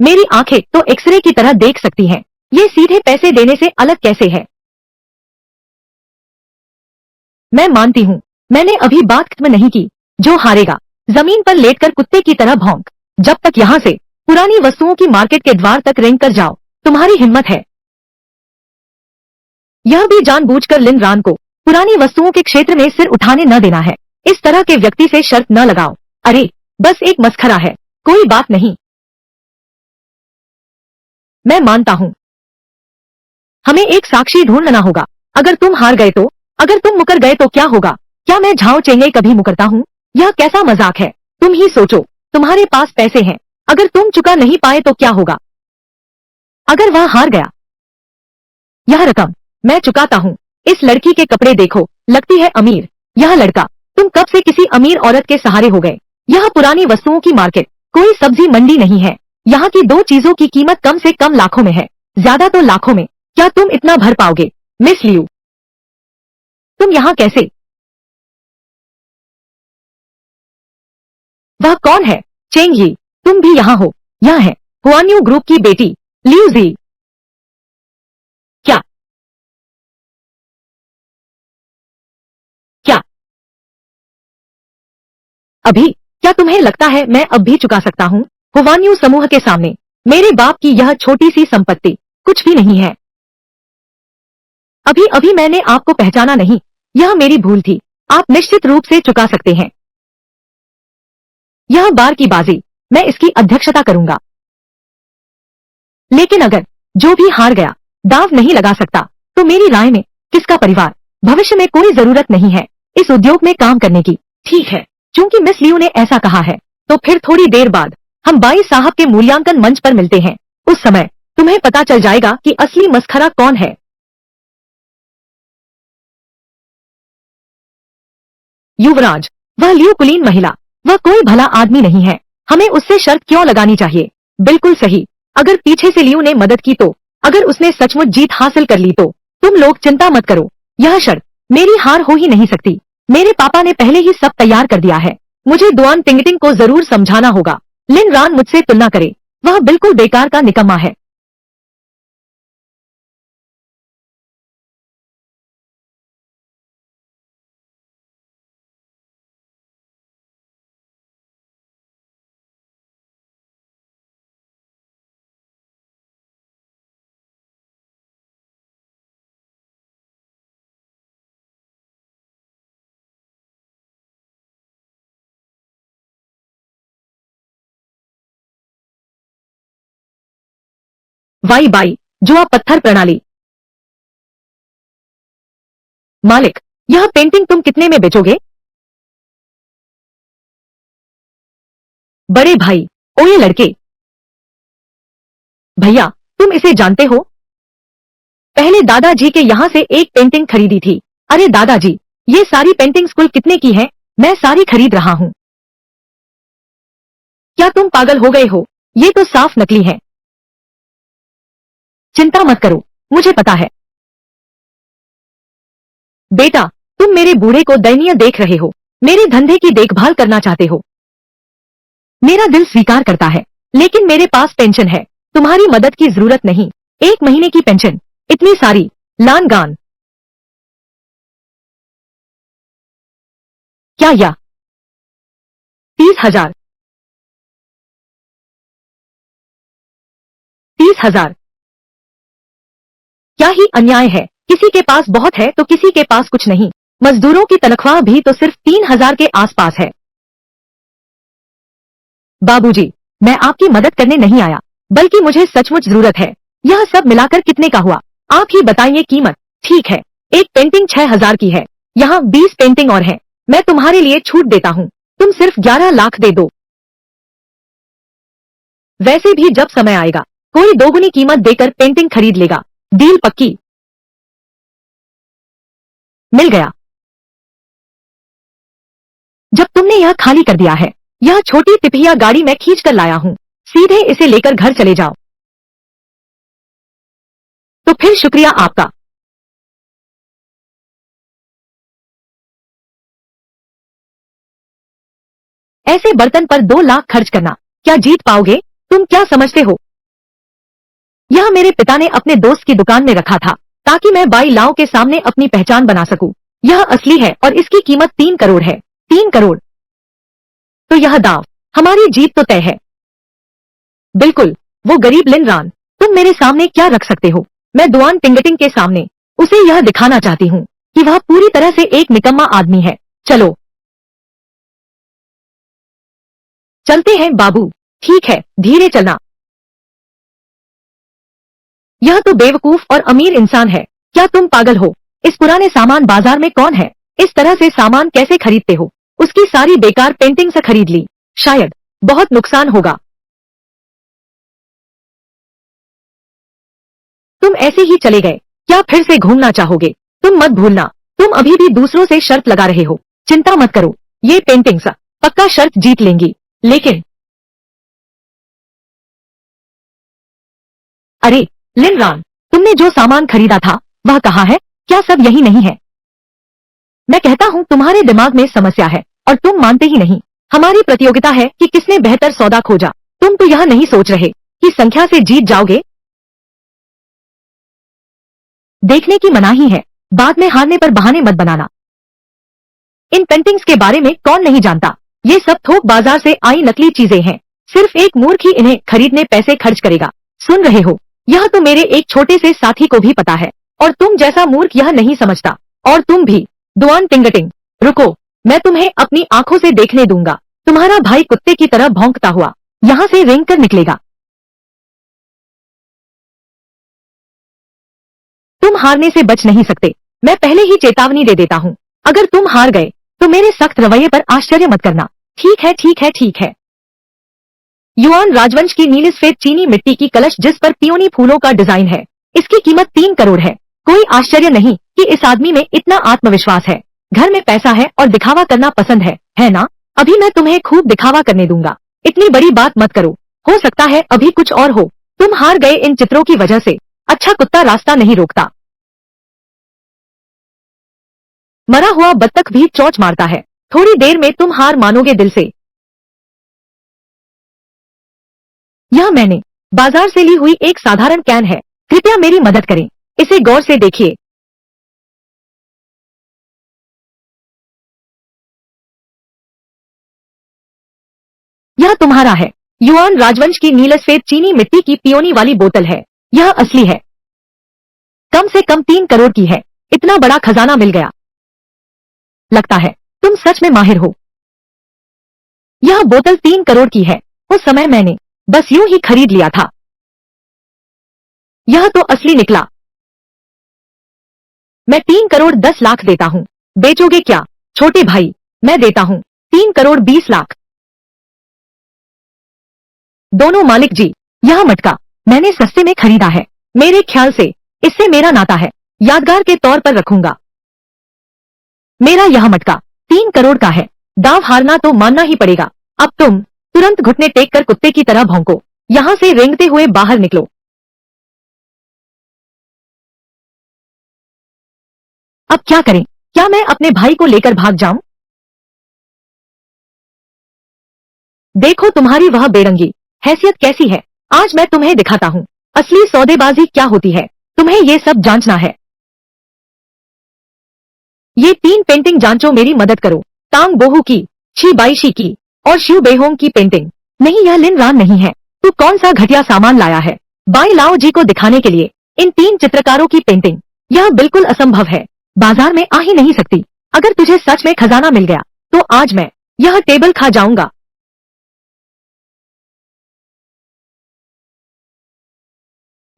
मेरी आंखें तो एक्सरे की तरह देख सकती हैं। ये सीधे पैसे देने से अलग कैसे है? मैं मानती हूँ, मैंने अभी बात खत्म नहीं की। जो हारेगा, जमीन पर लेटकर कुत्ते की तरह भौंक, जब तक यहाँ से पुरानी वस्तुओं की मार्केट के द्वार तक रेंग कर जाओ। तुम्हारी हिम्मत है। यह भी जानबूझकर लिन रान को पुरानी वस्तुओं के क्षेत्र में सिर उठाने न देना है। इस तरह के व्यक्ति से शर्त न लगाओ। अरे, बस एक मस्खरा है, कोई बात नहीं। मैं मानता हूँ। हमें एक साक्षी ढूंढना होगा। अगर तुम हार गए तो? अगर तुम मुकर गए तो क्या होगा? क्या मैं झाओ चेंगई कभी मुकरता हूँ? यह कैसा मजाक है? तुम ही सोचो, तुम्हारे पास पैसे हैं, अगर तुम चुका नहीं पाए तो क्या होगा? अगर वह हार गया? यह रकम मैं चुकाता हूँ। इस लड़की के कपड़े देखो, लगती है अमीर। यह लड़का, तुम कब से किसी अमीर औरत के सहारे हो गए? यह पुरानी वस्तुओं की मार्केट कोई सब्जी मंडी नहीं है। यहाँ की दो चीजों की कीमत कम से कम लाखों में है, ज्यादा तो लाखों में। क्या तुम इतना भर पाओगे? मिस लियू, तुम यहाँ कैसे? वह कौन है? चेंग यी, तुम भी यहाँ हो। यह है हुआन्यू ग्रुप की बेटी, लियू जी। क्या? क्या अभी? क्या तुम्हें लगता है मैं अब भी चुका सकता हूँ? हुआन्यू समूह के सामने मेरे बाप की यह छोटी सी संपत्ति कुछ भी नहीं है। अभी अभी मैंने आपको पहचाना नहीं, यह मेरी भूल थी। आप निश्चित रूप से चुका सकते हैं। यह बार की बाजी, मैं इसकी अध्यक्षता करूंगा। लेकिन अगर जो भी हार गया दाव नहीं लगा सकता, तो मेरी राय में किसका परिवार भविष्य में कोई जरूरत नहीं है इस उद्योग में काम करने की। ठीक है, चूंकि मिस लियू ने ऐसा कहा है, तो फिर थोड़ी देर बाद हम बाई साहब के मूल्यांकन मंच पर मिलते हैं। उस समय तुम्हें पता चल जाएगा कि असली मस्खरा कौन है। युवराज, वह लियू कुलीन महिला, वह कोई भला आदमी नहीं है। हमें उससे शर्त क्यों लगानी चाहिए? बिल्कुल सही। अगर पीछे से लियू ने मदद की तो? अगर उसने सचमुच जीत हासिल कर ली तो? तुम लोग चिंता मत करो, यह शर्त मेरी हार हो ही नहीं सकती। मेरे पापा ने पहले ही सब तैयार कर दिया है। मुझे दुआन टिंगटिंग को जरूर समझाना होगा। लिन रान मुझसे तुलना करे, वह बिल्कुल बेकार का निकम्मा है। वाई बाई, जुआ पत्थर प्रणाली। मालिक, यह पेंटिंग तुम कितने में बेचोगे? बड़े भाई, ओए लड़के। भैया, तुम इसे जानते हो? पहले दादाजी के यहाँ से एक पेंटिंग खरीदी थी। अरे दादाजी, ये सारी पेंटिंग्स कुल कितने की है? मैं सारी खरीद रहा हूँ। क्या तुम पागल हो गए हो? ये तो साफ नकली है। चिंता मत करो, मुझे पता है। बेटा, तुम मेरे बूढ़े को दयनीय देख रहे हो, मेरे धंधे की देखभाल करना चाहते हो। मेरा दिल स्वीकार करता है, लेकिन मेरे पास पेंशन है, तुम्हारी मदद की जरूरत नहीं। 1 महीने की पेंशन, इतनी सारी लान गान। क्या या 30,000? 30,000? क्या ही अन्याय है, किसी के पास बहुत है तो किसी के पास कुछ नहीं। मजदूरों की तनख्वाह भी तो सिर्फ 3,000 के आसपास है। बाबूजी, मैं आपकी मदद करने नहीं आया, बल्कि मुझे सचमुच जरूरत है। यह सब मिलाकर कितने का हुआ, आप ही बताइए कीमत। ठीक है, एक पेंटिंग 6,000 की है, यहाँ 20 पेंटिंग और है। मैं तुम्हारे लिए छूट देता हूँ, तुम सिर्फ 11 लाख दे दो। वैसे भी जब समय आएगा, कोई दोगुनी कीमत देकर पेंटिंग खरीद लेगा। डील पक्की। मिल गया। जब तुमने यह खाली कर दिया है, यह छोटी तिपहिया गाड़ी मैं खींच कर लाया हूँ, सीधे इसे लेकर घर चले जाओ। तो फिर शुक्रिया आपका। ऐसे बर्तन पर 2 लाख खर्च करना, क्या जीत पाओगे? तुम क्या समझते हो? यह मेरे पिता ने अपने दोस्त की दुकान में रखा था, ताकि मैं बाई लाओ के सामने अपनी पहचान बना सकूं। यह असली है और इसकी कीमत 3 करोड़ है। 3 करोड़? तो यह दाव, हमारी जीत तो तय है। बिल्कुल, वो गरीब लिनरान, तुम मेरे सामने क्या रख सकते हो? मैं दुआन टिंगटिंग के सामने उसे यह दिखाना चाहती हूँ कि वह पूरी तरह से एक निकम्मा आदमी है। चलो चलते हैं बाबू। ठीक है, धीरे चलना। यह तो बेवकूफ और अमीर इंसान है। क्या तुम पागल हो? इस पुराने सामान बाजार में कौन है? इस तरह से सामान कैसे खरीदते हो? उसकी सारी बेकार पेंटिंग से खरीद ली, शायद बहुत नुकसान होगा। तुम ऐसे ही चले गए, क्या फिर से घूमना चाहोगे? तुम मत भूलना, तुम अभी भी दूसरों से शर्त लगा रहे हो। चिंता मत करो, ये पेंटिंग्स पक्का शर्त जीत लेंगी। लेकिन अरे लिनरान, तुमने जो सामान खरीदा था वह कहाँ है? क्या सब यही नहीं है? मैं कहता हूँ तुम्हारे दिमाग में समस्या है और तुम मानते ही नहीं। हमारी प्रतियोगिता है कि किसने बेहतर सौदा खोजा। तुम तो यह नहीं सोच रहे कि संख्या से जीत जाओगे। देखने की मनाही है, बाद में हारने पर बहाने मत बनाना। इन पेंटिंग्स के बारे में कौन नहीं जानता? ये सब थोक बाजार से आई नकली चीजें हैं। सिर्फ एक मूर्ख ही इन्हें खरीदने पैसे खर्च करेगा। सुन रहे हो? यह तो मेरे एक छोटे से साथी को भी पता है, और तुम जैसा मूर्ख यह नहीं समझता। और तुम भी, दुआन टिंगटिंग। रुको, मैं तुम्हें अपनी आंखों से देखने दूंगा। तुम्हारा भाई कुत्ते की तरह भौंकता हुआ यहाँ से रेंग कर निकलेगा। तुम हारने से बच नहीं सकते, मैं पहले ही चेतावनी दे देता हूँ। अगर तुम हार गए तो मेरे सख्त रवैये पर आश्चर्य मत करना। ठीक है, ठीक है, ठीक है। युआन राजवंश की नीली सफेद चीनी मिट्टी की कलश जिस पर पियोनी फूलों का डिजाइन है, इसकी कीमत 3 करोड़ है। कोई आश्चर्य नहीं कि इस आदमी में इतना आत्मविश्वास है। घर में पैसा है और दिखावा करना पसंद है ना? अभी मैं तुम्हें खूब दिखावा करने दूंगा। इतनी बड़ी बात मत करो, हो सकता है अभी कुछ और हो। तुम हार गए इन चित्रों की वजह से। अच्छा कुत्ता रास्ता नहीं रोकता। मरा हुआ बत्तख भी चोंच मारता है। थोड़ी देर में तुम हार मानोगे दिल से। यह मैंने बाजार से ली हुई एक साधारण कैन है। कृपया मेरी मदद करें, इसे गौर से देखिए। यह तुम्हारा है। युआन राजवंश की नीलसफेद चीनी मिट्टी की पियोनी वाली बोतल है। यह असली है। कम से कम 3 करोड़ की है। इतना बड़ा खजाना मिल गया। लगता है तुम सच में माहिर हो। यह बोतल 3 करोड़ की है। उस समय मैंने बस यूं ही खरीद लिया था। यह तो असली निकला। मैं 3 करोड़ 10 लाख देता हूँ। बेचोगे क्या? छोटे भाई, मैं देता हूँ 3 करोड़ 20 लाख। दोनों मालिक जी, यह मटका मैंने सस्ते में खरीदा है। मेरे ख्याल से इससे मेरा नाता है। यादगार के तौर पर रखूंगा। मेरा यह मटका 3 करोड़ का है। दाव हारना तो मानना ही पड़ेगा। अब तुम तुरंत घुटने टेक कर कुत्ते की तरह भौंको। यहाँ से रेंगते हुए बाहर निकलो। अब क्या करें? क्या मैं अपने भाई को लेकर भाग जाऊं? देखो तुम्हारी वह बेरंगी हैसियत कैसी है। आज मैं तुम्हें दिखाता हूँ असली सौदेबाजी क्या होती है। तुम्हें ये सब जांचना है। ये 3 पेंटिंग जांचो, मेरी मदद करो। तांग बोहू की, छी बाईशी की और शिव बेहोंग की पेंटिंग। नहीं, यह लिन रान नहीं है। तू कौन सा घटिया सामान लाया है बाई लाओ जी को दिखाने के लिए इन 3 चित्रकारों की पेंटिंग? यह बिल्कुल असंभव है, बाजार में आ ही नहीं सकती। अगर तुझे सच में खजाना मिल गया तो आज मैं यह टेबल खा जाऊंगा।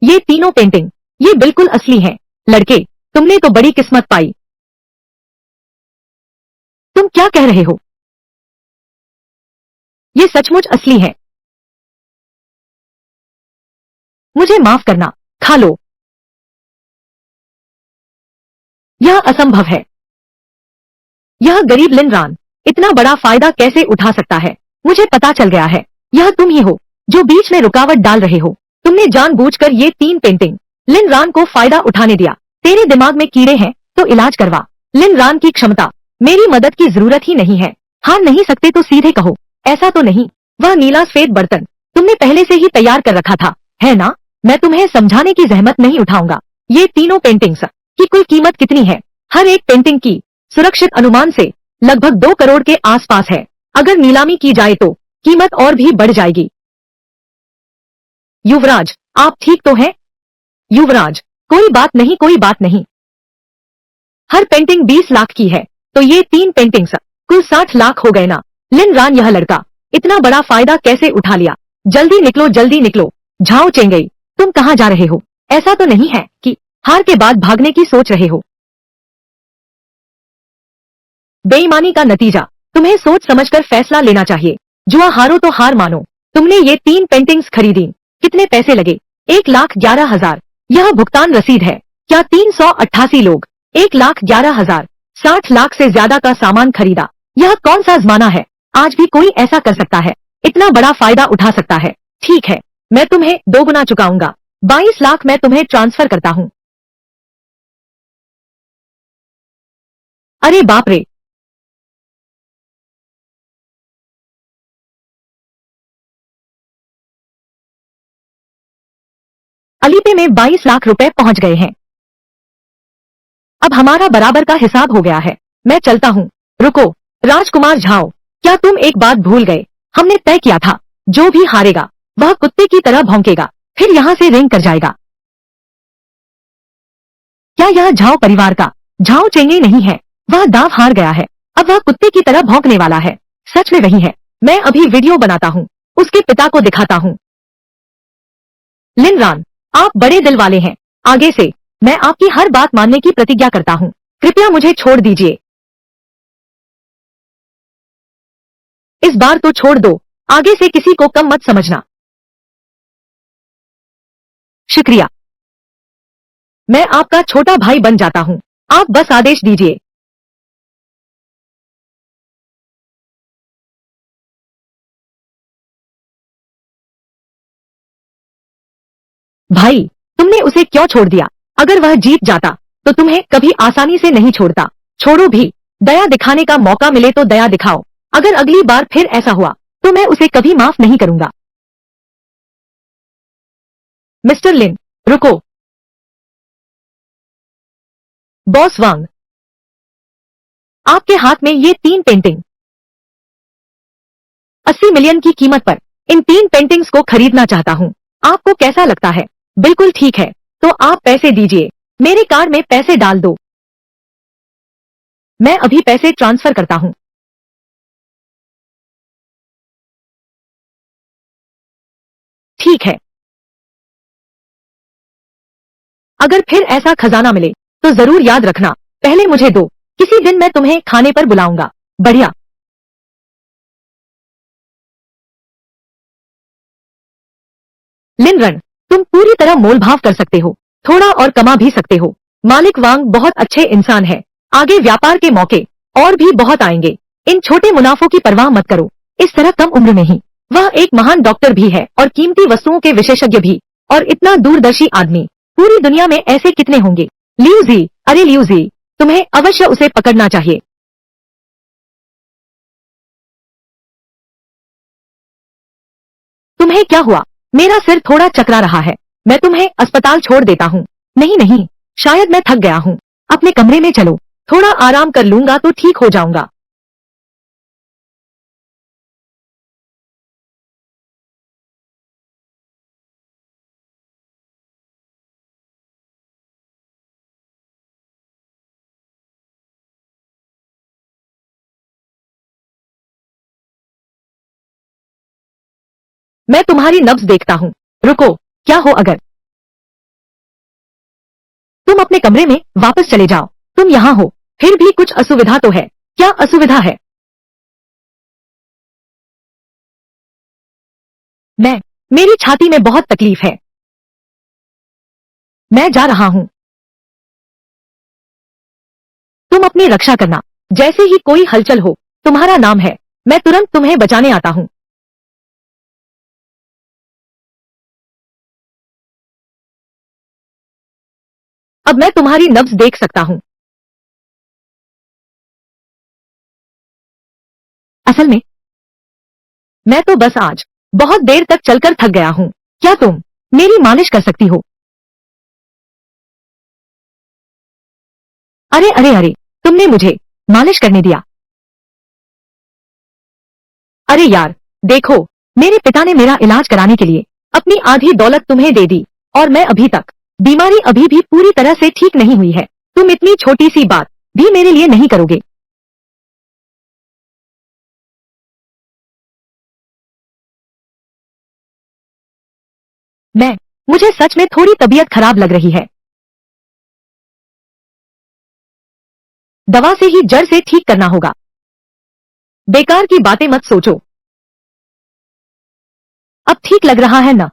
ये तीनों पेंटिंग ये बिल्कुल असली हैं। लड़के, तुमने तो बड़ी किस्मत पाई। तुम क्या कह रहे हो? ये सचमुच असली है। मुझे माफ करना, खा लो। यह असंभव है। यह गरीब लिन रान इतना बड़ा फायदा कैसे उठा सकता है? मुझे पता चल गया है, यह तुम ही हो जो बीच में रुकावट डाल रहे हो। तुमने जानबूझकर ये 3 पेंटिंग लिन रान को फायदा उठाने दिया। तेरे दिमाग में कीड़े हैं तो इलाज करवा। लिन रान की क्षमता, मेरी मदद की जरूरत ही नहीं है। हाँ नहीं सकते तो सीधे कहो। ऐसा तो नहीं, वह नीला सफेद बर्तन तुमने पहले से ही तैयार कर रखा था, है ना? मैं तुम्हें समझाने की जहमत नहीं उठाऊंगा। ये तीनों पेंटिंग्स की कुल कीमत कितनी है? हर एक पेंटिंग की सुरक्षित अनुमान से लगभग 2 करोड़ के आसपास है। अगर नीलामी की जाए तो कीमत और भी बढ़ जाएगी। युवराज, आप ठीक तो हैं? युवराज, कोई बात नहीं, कोई बात नहीं। हर पेंटिंग 20 लाख की है तो ये 3 पेंटिंग्स कुल 60 लाख हो गए ना। लिन रान, यह लड़का इतना बड़ा फायदा कैसे उठा लिया? जल्दी निकलो, जल्दी निकलो। झाओ चेंगई, तुम कहाँ जा रहे हो? ऐसा तो नहीं है कि हार के बाद भागने की सोच रहे हो? बेईमानी का नतीजा, तुम्हें सोच समझकर फैसला लेना चाहिए। जुआ हारो तो हार मानो। तुमने ये 3 पेंटिंग्स खरीदी, कितने पैसे लगे? 1,11,000। यह भुगतान रसीद है। क्या 388 लोग 1,11,000 60 लाख से ज्यादा का सामान खरीदा? यह कौन सा जमाना है? आज भी कोई ऐसा कर सकता है, इतना बड़ा फायदा उठा सकता है। ठीक है, मैं तुम्हें 2 गुना चुकाऊंगा। 22 लाख मैं तुम्हें ट्रांसफर करता हूँ। अरे बाप रे! अलीपे में 22 लाख रुपए पहुंच गए हैं। अब हमारा बराबर का हिसाब हो गया है। मैं चलता हूँ। रुको, राजकुमार झाओ, क्या तुम एक बात भूल गए? हमने तय किया था जो भी हारेगा वह कुत्ते की तरह भौंकेगा, फिर यहाँ से रेंग कर जाएगा। क्या यह झाओ परिवार का झाओ चेंगे नहीं है? वह दाव हार गया है, अब वह कुत्ते की तरह भौंकने वाला है। सच में वही है। मैं अभी वीडियो बनाता हूँ, उसके पिता को दिखाता हूँ। लिनरान, आप बड़े दिल वाले हैं। आगे से मैं आपकी हर बात मानने की प्रतिज्ञा करता हूँ। कृपया मुझे छोड़ दीजिए। इस बार तो छोड़ दो, आगे से किसी को कम मत समझना। शुक्रिया। मैं आपका छोटा भाई बन जाता हूँ, आप बस आदेश दीजिए। भाई, तुमने उसे क्यों छोड़ दिया? अगर वह जीत जाता तो तुम्हें कभी आसानी से नहीं छोड़ता। छोड़ो भी, दया दिखाने का मौका मिले तो दया दिखाओ। अगर अगली बार फिर ऐसा हुआ तो मैं उसे कभी माफ नहीं करूंगा। मिस्टर लिन, रुको। बॉस वांग, आपके हाथ में ये 3 पेंटिंग 80 मिलियन की कीमत पर इन 3 पेंटिंग्स को खरीदना चाहता हूँ। आपको कैसा लगता है? बिल्कुल ठीक है, तो आप पैसे दीजिए। मेरे कार्ड में पैसे डाल दो। मैं अभी पैसे ट्रांसफर करता हूँ। ठीक है। अगर फिर ऐसा खजाना मिले तो जरूर याद रखना। पहले मुझे दो, किसी दिन मैं तुम्हें खाने पर बुलाऊंगा। बढ़िया। लिनरन, तुम पूरी तरह मोल भाव कर सकते हो, थोड़ा और कमा भी सकते हो। मालिक वांग बहुत अच्छे इंसान है। आगे व्यापार के मौके और भी बहुत आएंगे। इन छोटे मुनाफों की परवाह मत करो। इस तरह कम उम्र में ही वह एक महान डॉक्टर भी है और कीमती वस्तुओं के विशेषज्ञ भी, और इतना दूरदर्शी आदमी। पूरी दुनिया में ऐसे कितने होंगे? लियूजी, अरे लियूजी, तुम्हें अवश्य उसे पकड़ना चाहिए। तुम्हें क्या हुआ? मेरा सिर थोड़ा चकरा रहा है। मैं तुम्हें अस्पताल छोड़ देता हूँ। नहीं नहीं, शायद मैं थक गया हूँ। अपने कमरे में चलो, थोड़ा आराम कर लूंगा तो ठीक हो जाऊंगा। मैं तुम्हारी नब्ज देखता हूँ। रुको, क्या हो अगर तुम अपने कमरे में वापस चले जाओ। तुम यहाँ हो, फिर भी कुछ असुविधा तो है। क्या असुविधा है? मैं मेरी छाती में बहुत तकलीफ है। मैं जा रहा हूँ। तुम अपनी रक्षा करना। जैसे ही कोई हलचल हो, तुम्हारा नाम है, मैं तुरंत तुम्हें बचाने आता हूँ। अब मैं तुम्हारी नब्ज देख सकता हूँ। असल में मैं तो बस आज बहुत देर तक चलकर थक गया हूँ। क्या तुम मेरी मालिश कर सकती हो? अरे अरे अरे, तुमने मुझे मालिश करने दिया। अरे यार, देखो, मेरे पिता ने मेरा इलाज कराने के लिए अपनी आधी दौलत तुम्हें दे दी, और मैं अभी तक बीमारी अभी भी पूरी तरह से ठीक नहीं हुई है। तुम इतनी छोटी सी बात भी मेरे लिए नहीं करोगे? मैं मुझे सच में थोड़ी तबीयत खराब लग रही है। दवा से ही जड़ से ठीक करना होगा। बेकार की बातें मत सोचो। अब ठीक लग रहा है ना?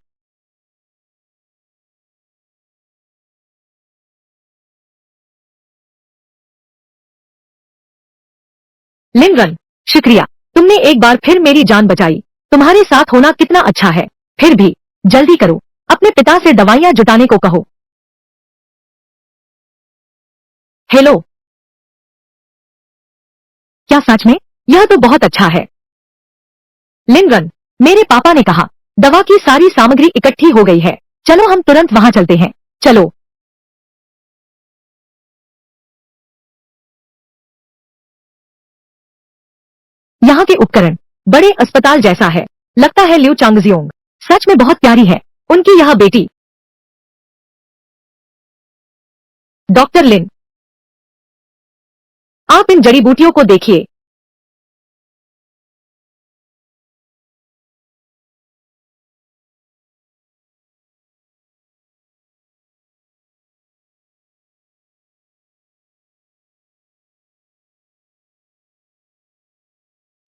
लिनरन, शुक्रिया। तुमने एक बार फिर मेरी जान बचाई। तुम्हारे साथ होना कितना अच्छा है। फिर भी जल्दी करो, अपने पिता से दवाइयां जुटाने को कहो। हेलो, क्या सच में? यह तो बहुत अच्छा है। लिनरन, मेरे पापा ने कहा दवा की सारी सामग्री इकट्ठी हो गई है। चलो हम तुरंत वहां चलते हैं। चलो। यहाँ के उपकरण बड़े अस्पताल जैसा है। लगता है लिu चांगजियोंग सच में बहुत प्यारी है। उनकी यह बेटी डॉक्टर लिन, आप इन जड़ी बूटियों को देखिए।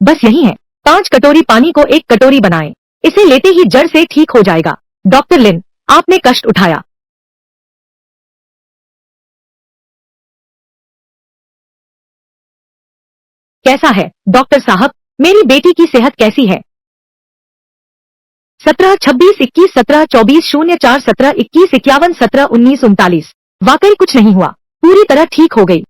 बस यही है। 5 कटोरी पानी को 1 कटोरी बनाएं। इसे लेते ही जड़ से ठीक हो जाएगा। डॉक्टर लिन, आपने कष्ट उठाया। कैसा है डॉक्टर साहब? मेरी बेटी की सेहत कैसी है? 17, 26, 21, 17, 24, 04, 17, 21, 51, 17, 19, 39। वाकई कुछ नहीं हुआ, पूरी तरह ठीक हो गई।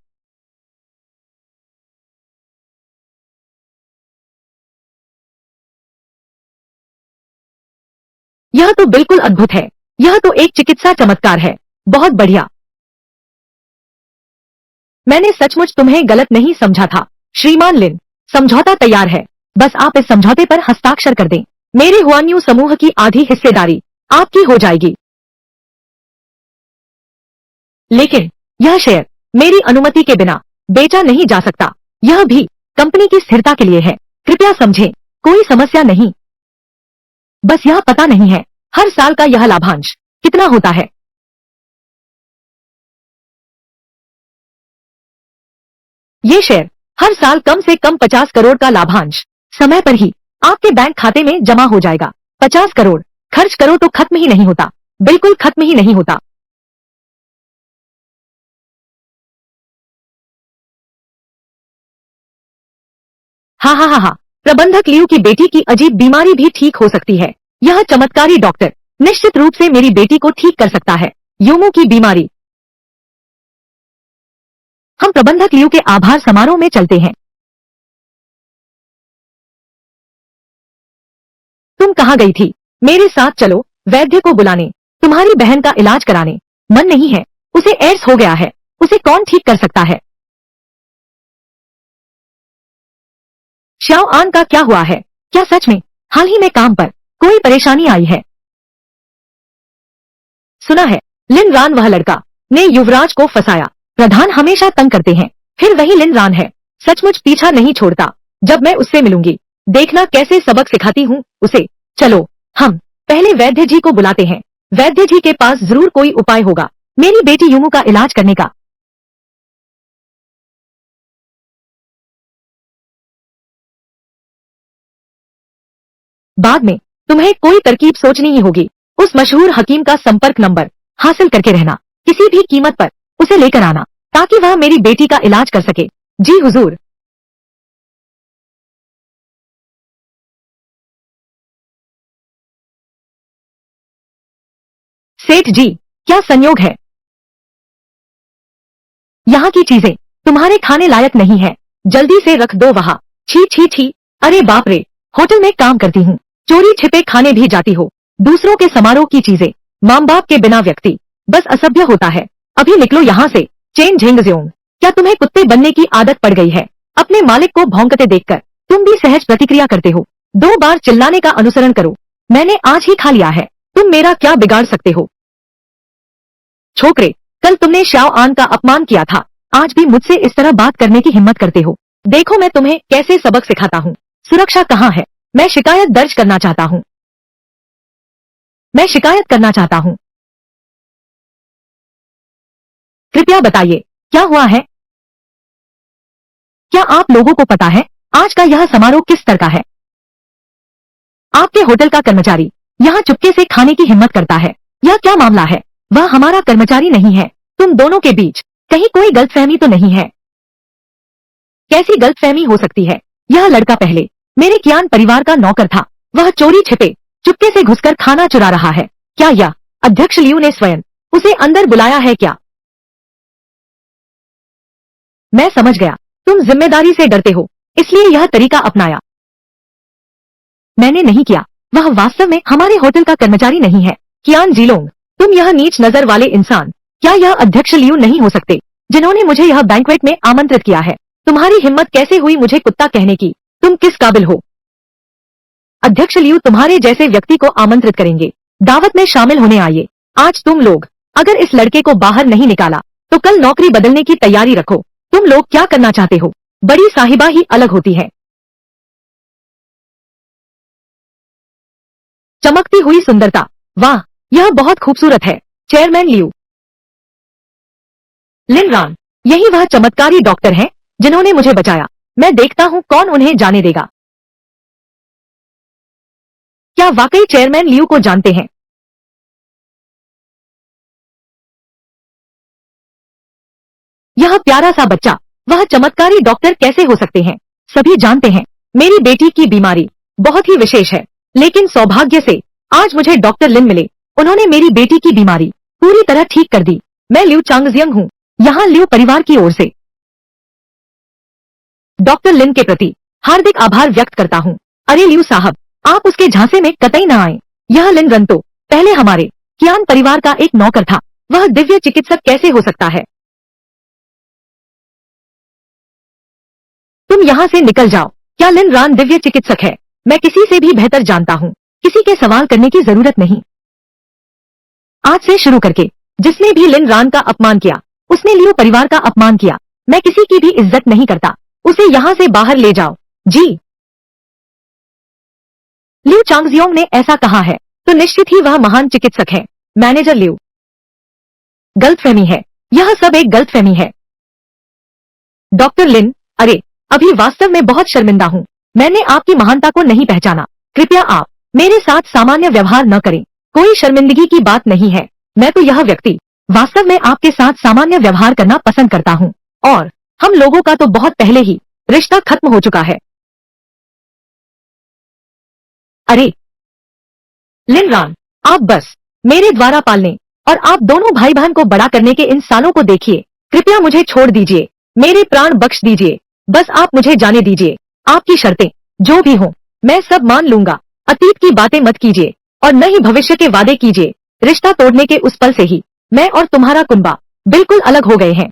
यह तो बिल्कुल अद्भुत है। यह तो एक चिकित्सा चमत्कार है। बहुत बढ़िया। मैंने सचमुच तुम्हें गलत नहीं समझा था। श्रीमान लिन, समझौता तैयार है। बस आप इस समझौते पर हस्ताक्षर कर दें। मेरे हुआन्यू समूह की आधी हिस्सेदारी आपकी हो जाएगी। लेकिन यह शेयर मेरी अनुमति के बिना बेचा नहीं जा सकता। यह भी कंपनी की स्थिरता के लिए है। कृपया समझें, कोई समस्या नहीं। बस यह पता नहीं है हर साल का यह लाभांश कितना होता है। ये शेयर हर साल कम से कम 50 करोड़ का लाभांश समय पर ही आपके बैंक खाते में जमा हो जाएगा। 50 करोड़ खर्च करो तो खत्म ही नहीं होता। बिल्कुल खत्म ही नहीं होता। हाँ हाँ हाँ हाँ, प्रबंधक लियू की बेटी की अजीब बीमारी भी ठीक हो सकती है। यह चमत्कारी डॉक्टर निश्चित रूप से मेरी बेटी को ठीक कर सकता है। यूमू की बीमारी। हम प्रबंधक लियू के आभार समारोह में चलते हैं। तुम कहाँ गई थी? मेरे साथ चलो, वैद्य को बुलाने। तुम्हारी बहन का इलाज कराने। मन नहीं है, उसे एड्स हो गया है। उसे कौन ठीक कर सकता है? श्याओ आन का क्या हुआ है? क्या सच में हाल ही में काम पर कोई परेशानी आई है? सुना है लिन रान वह लड़का ने युवराज को फंसाया। प्रधान हमेशा तंग करते हैं, फिर वही लिन रान है। सचमुच पीछा नहीं छोड़ता। जब मैं उससे मिलूंगी, देखना कैसे सबक सिखाती हूँ उसे। चलो हम पहले वैद्य जी को बुलाते हैं। वैद्य जी के पास जरूर कोई उपाय होगा मेरी बेटी यूमू का इलाज करने का। बाद में तुम्हें कोई तरकीब सोचनी ही होगी। उस मशहूर हकीम का संपर्क नंबर हासिल करके रहना। किसी भी कीमत पर उसे लेकर आना ताकि वह मेरी बेटी का इलाज कर सके। जी हुजूर। सेठ जी, क्या संयोग है? यहाँ की चीजें तुम्हारे खाने लायक नहीं है। जल्दी से रख दो वहाँ। छी छी छी। अरे बाप रे, होटल में काम करती हूँ, चोरी छिपे खाने भी जाती हो। दूसरों के समारोह की चीजें। माँ बाप के बिना व्यक्ति बस असभ्य होता है। अभी निकलो यहाँ से। चेन झेंगज्योंग, क्या तुम्हें कुत्ते बनने की आदत पड़ गई है? अपने मालिक को भौंकते देखकर तुम भी सहज प्रतिक्रिया करते हो। 2 बार चिल्लाने का अनुसरण करो। मैंने आज ही खा लिया है, तुम मेरा क्या बिगाड़ सकते हो? छोकरे, कल तुमने श्याओ आन का अपमान किया था, आज भी मुझसे इस तरह बात करने की हिम्मत करते हो। देखो मैं तुम्हें कैसे सबक सिखाता हूँ। सुरक्षा कहाँ है? मैं शिकायत दर्ज करना चाहता हूँ। मैं शिकायत करना चाहता हूँ। कृपया बताइए क्या हुआ है? क्या आप लोगों को पता है आज का यह समारोह किस स्तर का है? आपके होटल का कर्मचारी यहाँ चुपके से खाने की हिम्मत करता है। यह क्या मामला है? वह हमारा कर्मचारी नहीं है। तुम दोनों के बीच कहीं कोई गलतफहमी तो नहीं है? कैसी गलतफहमी हो सकती है? यह लड़का पहले मेरे कियान परिवार का नौकर था। वह चोरी छिपे चुपके से घुसकर खाना चुरा रहा है। क्या यह अध्यक्ष लियू ने स्वयं उसे अंदर बुलाया है क्या? मैं समझ गया, तुम जिम्मेदारी से डरते हो, इसलिए यह तरीका अपनाया। मैंने नहीं किया। वह वास्तव में हमारे होटल का कर्मचारी नहीं है। कियान जीलोंग, तुम यह नीच नजर वाले इंसान, क्या यह अध्यक्ष लियू नहीं हो सकते जिन्होंने मुझे यह बैंक्वेट में आमंत्रित किया है? तुम्हारी हिम्मत कैसे हुई मुझे कुत्ता कहने की? तुम किस काबिल हो? अध्यक्ष लियू तुम्हारे जैसे व्यक्ति को आमंत्रित करेंगे। दावत में शामिल होने आइए। आज तुम लोग अगर इस लड़के को बाहर नहीं निकाला तो कल नौकरी बदलने की तैयारी रखो। तुम लोग क्या करना चाहते हो? बड़ी साहिबा ही अलग होती है। चमकती हुई सुंदरता, वाह, यह बहुत खूबसूरत है। Chairman Liu. लिन रान, यही वह चमत्कारी डॉक्टर हैं जिन्होंने मुझे बचाया। मैं देखता हूँ कौन उन्हें जाने देगा। क्या वाकई चेयरमैन लियू को जानते हैं? यह प्यारा सा बच्चा वह चमत्कारी डॉक्टर कैसे हो सकते हैं? सभी जानते हैं मेरी बेटी की बीमारी बहुत ही विशेष है, लेकिन सौभाग्य से आज मुझे डॉक्टर लिन मिले। उन्होंने मेरी बेटी की बीमारी पूरी तरह ठीक कर दी। मैं लियू चांगजियंग हूँ, यहाँ लियू परिवार की ओर से डॉक्टर लिन के प्रति हार्दिक आभार व्यक्त करता हूँ। अरे लियू साहब, आप उसके झांसे में कतई न आए। यह लिन रन तो पहले हमारे कियान परिवार का एक नौकर था। वह दिव्य चिकित्सक कैसे हो सकता है? तुम यहाँ से निकल जाओ। क्या लिन रान दिव्य चिकित्सक है? मैं किसी से भी बेहतर जानता हूँ। किसी के सवाल करने की जरूरत नहीं। आज से शुरू करके जिसने भी लिन रान का अपमान किया उसने लियो परिवार का अपमान किया। मैं किसी की भी इज्जत नहीं करता। उसे यहाँ से बाहर ले जाओ। जी। लियू चांगजियोंग ने ऐसा कहा है तो निश्चित ही वह महान चिकित्सक है। Manager Liu. गलतफहमी है, यह सब एक गलतफहमी है। डॉक्टर लिन, अरे अभी वास्तव में बहुत शर्मिंदा हूँ। मैंने आपकी महानता को नहीं पहचाना। कृपया आप मेरे साथ सामान्य व्यवहार न करें। कोई शर्मिंदगी की बात नहीं है। मैं तो यह व्यक्ति वास्तव में आपके साथ सामान्य व्यवहार करना पसंद करता हूँ, और हम लोगों का तो बहुत पहले ही रिश्ता खत्म हो चुका है। अरे लिन रान, आप बस मेरे द्वारा पालने और आप दोनों भाई बहन को बड़ा करने के इन सालों को देखिए। कृपया मुझे छोड़ दीजिए। मेरे प्राण बख्श दीजिए, बस आप मुझे जाने दीजिए। आपकी शर्तें जो भी हों मैं सब मान लूंगा। अतीत की बातें मत कीजिए और न ही भविष्य के वादे कीजिए। रिश्ता तोड़ने के उस पल से ही मैं और तुम्हारा कुनबा बिल्कुल अलग हो गए हैं।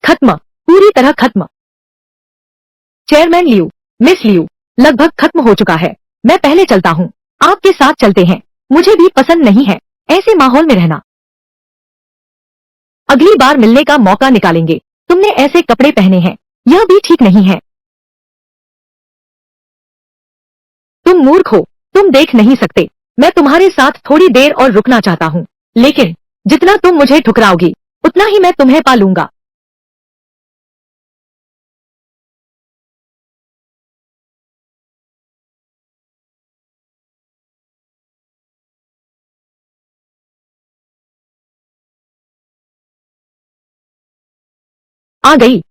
खत्म, पूरी तरह खत्म। चेयरमैन लियू, मिस लियू, लगभग खत्म हो चुका है। मैं पहले चलता हूँ, आपके साथ चलते हैं। मुझे भी पसंद नहीं है ऐसे माहौल में रहना। अगली बार मिलने का मौका निकालेंगे। तुमने ऐसे कपड़े पहने हैं, यह भी ठीक नहीं है। तुम मूर्ख हो, तुम देख नहीं सकते। मैं तुम्हारे साथ थोड़ी देर और रुकना चाहता हूँ, लेकिन जितना तुम मुझे ठुकराओगी उतना ही मैं तुम्हें पा लूंगा। आ गई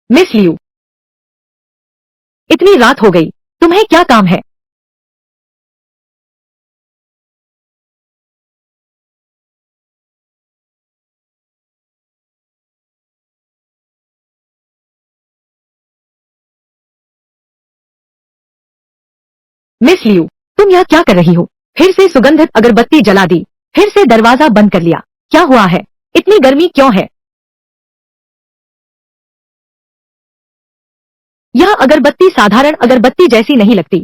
मिस लियू, इतनी रात हो गई, तुम्हें क्या काम है? मिस लियू, तुम यह क्या कर रही हो? फिर से सुगंधित अगरबत्ती जला दी, फिर से दरवाजा बंद कर लिया। क्या हुआ है? इतनी गर्मी क्यों है? यह अगरबत्ती साधारण अगरबत्ती जैसी नहीं लगती।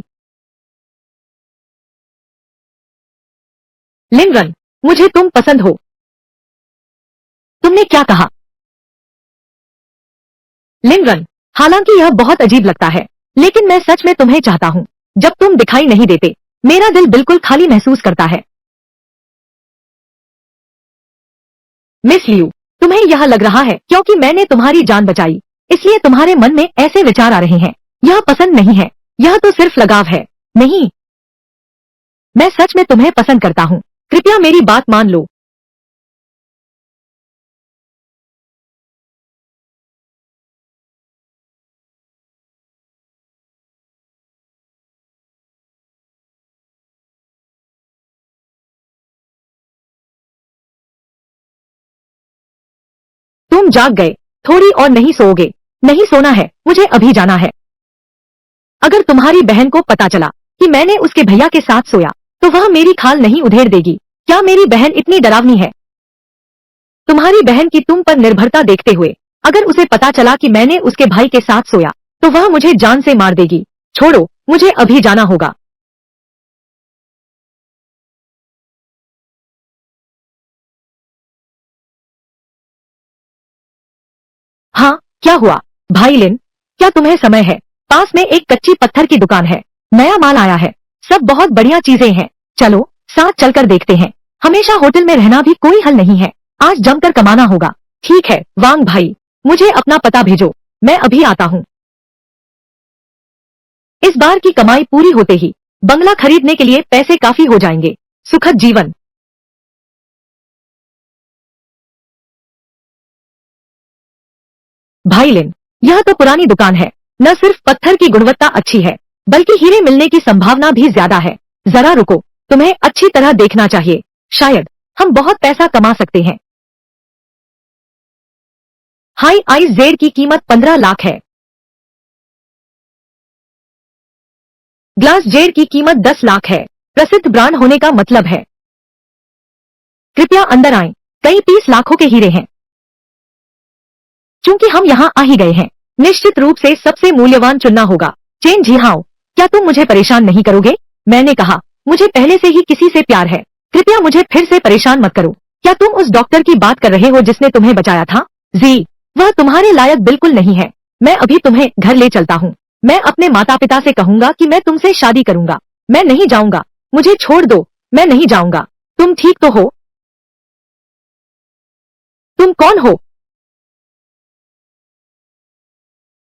लिनरन, मुझे तुम पसंद हो। तुमने क्या कहा? लिनरन, हालांकि यह बहुत अजीब लगता है, लेकिन मैं सच में तुम्हें चाहता हूँ। जब तुम दिखाई नहीं देते मेरा दिल बिल्कुल खाली महसूस करता है। मिस लियू, तुम्हें यह लग रहा है क्योंकि मैंने तुम्हारी जान बचाई, इसलिए तुम्हारे मन में ऐसे विचार आ रहे हैं। यह पसंद नहीं है, यह तो सिर्फ लगाव है। नहीं, मैं सच में तुम्हें पसंद करता हूँ। कृपया मेरी बात मान लो। तुम जाग गए, थोड़ी और नहीं सोओगे? नहीं सोना है, मुझे अभी जाना है। अगर तुम्हारी बहन को पता चला कि मैंने उसके भैया के साथ सोया तो वह मेरी खाल नहीं उधेड़ देगी। क्या मेरी बहन इतनी डरावनी है? तुम्हारी बहन की तुम पर निर्भरता देखते हुए अगर उसे पता चला कि मैंने उसके भाई के साथ सोया तो वह मुझे जान से मार देगी। छोड़ो, मुझे अभी जाना होगा। हाँ, क्या हुआ? भाई लिन, क्या तुम्हें समय है? पास में एक कच्ची पत्थर की दुकान है, नया माल आया है, सब बहुत बढ़िया चीजें हैं। चलो साथ चलकर देखते हैं। हमेशा होटल में रहना भी कोई हल नहीं है, आज जमकर कमाना होगा। ठीक है वांग भाई, मुझे अपना पता भेजो, मैं अभी आता हूँ। इस बार की कमाई पूरी होते ही बंगला खरीदने के लिए पैसे काफी हो जाएंगे। सुखद जीवन। भाई लिन, यह तो पुरानी दुकान है। न सिर्फ पत्थर की गुणवत्ता अच्छी है बल्कि हीरे मिलने की संभावना भी ज्यादा है। जरा रुको, तुम्हें अच्छी तरह देखना चाहिए, शायद हम बहुत पैसा कमा सकते हैं। हाई आइस जेड की कीमत 15 लाख है। ग्लास जेड की कीमत 10 लाख है। प्रसिद्ध ब्रांड होने का मतलब है। कृपया अंदर आएं, कई 30 लाखों के हीरे हैं। चूंकि हम यहाँ आ ही गए हैं, निश्चित रूप से सबसे मूल्यवान चुनना होगा। चेन जी हाँ, क्या तुम मुझे परेशान नहीं करोगे? मैंने कहा, मुझे पहले से ही किसी से प्यार है। कृपया मुझे फिर से परेशान मत करो। क्या तुम उस डॉक्टर की बात कर रहे हो जिसने तुम्हें बचाया था? जी, वह तुम्हारे लायक बिल्कुल नहीं है। मैं अभी तुम्हें घर ले चलता हूँ। मैं अपने माता पिता से कहूंगा कि मैं तुमसे शादी करूंगा। मैं नहीं जाऊंगा, मुझे छोड़ दो, मैं नहीं जाऊंगा। तुम ठीक तो हो? तुम कौन हो?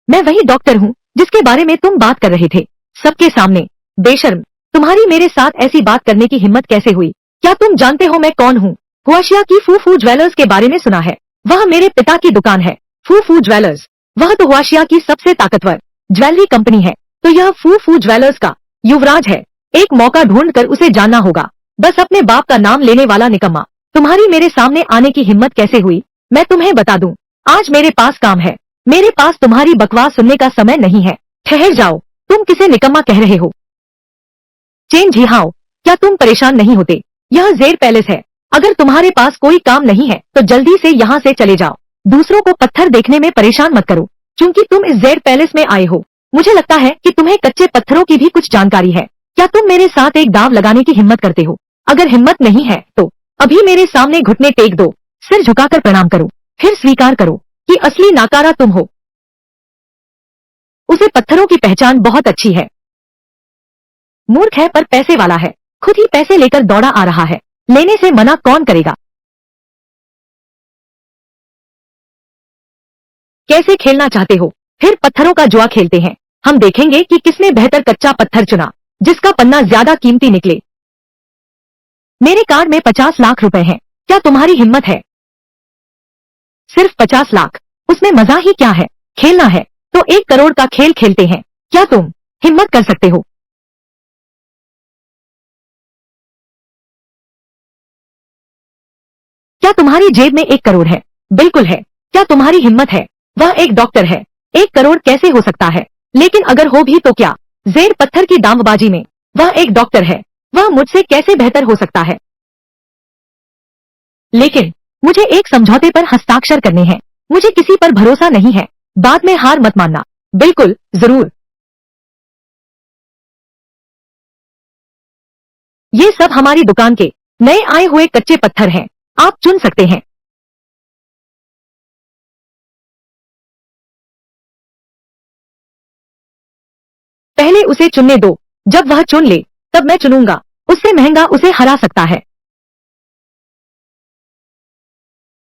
मैं वही डॉक्टर हूँ जिसके बारे में तुम बात कर रहे थे, सबके सामने। बेशर्म, तुम्हारी मेरे साथ ऐसी बात करने की हिम्मत कैसे हुई? क्या तुम जानते हो मैं कौन हूँ? हुआशिया की फू फू ज्वेलर्स के बारे में सुना है? वह मेरे पिता की दुकान है, फू फू ज्वेलर्स। वह तो हुआशिया की सबसे ताकतवर ज्वेलरी कंपनी है, तो यह फू फू ज्वेलर्स का युवराज है। एक मौका ढूंढकर उसे जानना होगा। बस अपने बाप का नाम लेने वाला निकम्मा। तुम्हारी मेरे सामने आने की हिम्मत कैसे हुई? मैं तुम्हें बता दूं, आज मेरे पास काम है। मेरे पास तुम्हारी बकवास सुनने का समय नहीं है। ठहर जाओ, तुम किसे निकम्मा कह रहे हो? चेन जी हाँ, क्या तुम परेशान नहीं होते? यह जेड पैलेस है। अगर तुम्हारे पास कोई काम नहीं है तो जल्दी से यहाँ से चले जाओ। दूसरों को पत्थर देखने में परेशान मत करो, क्योंकि तुम इस जेड पैलेस में आए हो। मुझे लगता है कि तुम्हें कच्चे पत्थरों की भी कुछ जानकारी है। क्या तुम मेरे साथ एक दाव लगाने की हिम्मत करते हो? अगर हिम्मत नहीं है तो अभी मेरे सामने घुटने टेक दो, सिर झुकाकर प्रणाम करो, फिर स्वीकार करो कि असली नाकारा तुम हो। उसे पत्थरों की पहचान बहुत अच्छी है। मूर्ख है पर पैसे वाला है, खुद ही पैसे लेकर दौड़ा आ रहा है। लेने से मना कौन करेगा? कैसे खेलना चाहते हो? फिर पत्थरों का जुआ खेलते हैं। हम देखेंगे कि किसने बेहतर कच्चा पत्थर चुना, जिसका पन्ना ज्यादा कीमती निकले। मेरे कार्ड में 50 लाख रुपए हैं। क्या तुम्हारी हिम्मत है? सिर्फ 50 लाख? उसमें मजा ही क्या है? खेलना है तो 1 करोड़ का खेल खेलते हैं। क्या तुम हिम्मत कर सकते हो? क्या तुम्हारी जेब में 1 करोड़ है? बिल्कुल है। क्या तुम्हारी हिम्मत है? वह एक डॉक्टर है। 1 करोड़ कैसे हो सकता है? लेकिन अगर हो भी तो क्या? जेर पत्थर की दांवबाजी में वह एक डॉक्टर है। वह मुझसे कैसे बेहतर हो सकता है? लेकिन मुझे एक समझौते पर हस्ताक्षर करने हैं। मुझे किसी पर भरोसा नहीं है। बाद में हार मत मानना। बिल्कुल, जरूर। ये सब हमारी दुकान के नए आए हुए कच्चे पत्थर हैं। आप चुन सकते हैं। पहले उसे चुनने दो। जब वह चुन ले तब मैं चुनूंगा। उससे महंगा उसे हरा सकता है।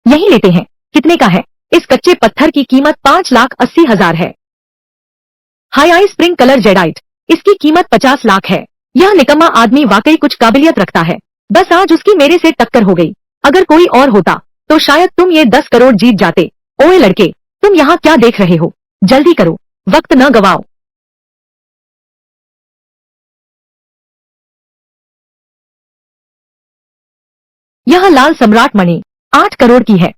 यही लेते हैं। कितने का है? इस कच्चे पत्थर की कीमत 5,80,000 है। हाई आई स्प्रिंग कलर जेडाइट। इसकी कीमत 50 लाख है। यह निकम्मा आदमी वाकई कुछ काबिलियत रखता है। बस आज उसकी मेरे से टक्कर हो गई। अगर कोई और होता तो शायद तुम ये 10 करोड़ जीत जाते। ओए लड़के, तुम यहाँ क्या देख रहे हो? जल्दी करो, वक्त न गवाओ। यह लाल सम्राट मणि 8 करोड़ की है।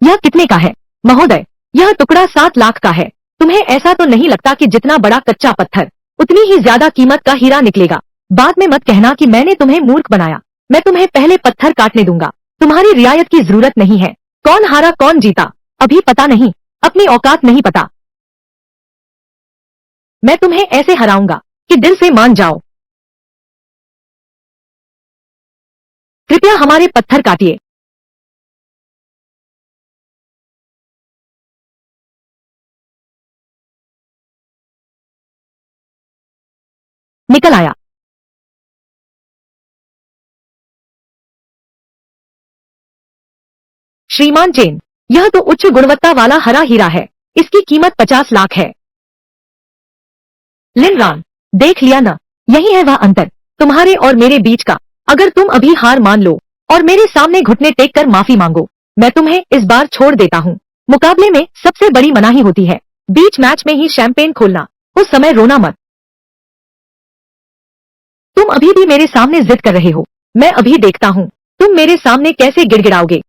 यह कितने का है? महोदय, यह टुकड़ा 7 लाख का है। तुम्हें ऐसा तो नहीं लगता कि जितना बड़ा कच्चा पत्थर उतनी ही ज्यादा कीमत का हीरा निकलेगा? बाद में मत कहना कि मैंने तुम्हें मूर्ख बनाया। मैं तुम्हें पहले पत्थर काटने दूंगा। तुम्हारी रियायत की जरूरत नहीं है। कौन हारा कौन जीता अभी पता नहीं। अपनी औकात नहीं पता। मैं तुम्हें ऐसे हराऊंगा कि दिल से मान जाओ। कृपया हमारे पत्थर काटिए। निकल आया। श्रीमान चेन, यह तो उच्च गुणवत्ता वाला हरा हीरा है। इसकी कीमत 50 लाख है। लिनरान, देख लिया ना, यही है वह अंतर तुम्हारे और मेरे बीच का। अगर तुम अभी हार मान लो और मेरे सामने घुटने टेक कर माफी मांगो, मैं तुम्हें इस बार छोड़ देता हूँ। मुकाबले में सबसे बड़ी मनाही होती है बीच मैच में ही शैंपेन खोलना। उस समय रोना मत। तुम अभी भी मेरे सामने जिद कर रहे हो। मैं अभी देखता हूँ तुम मेरे सामने कैसे गिड़गिड़ाओगे।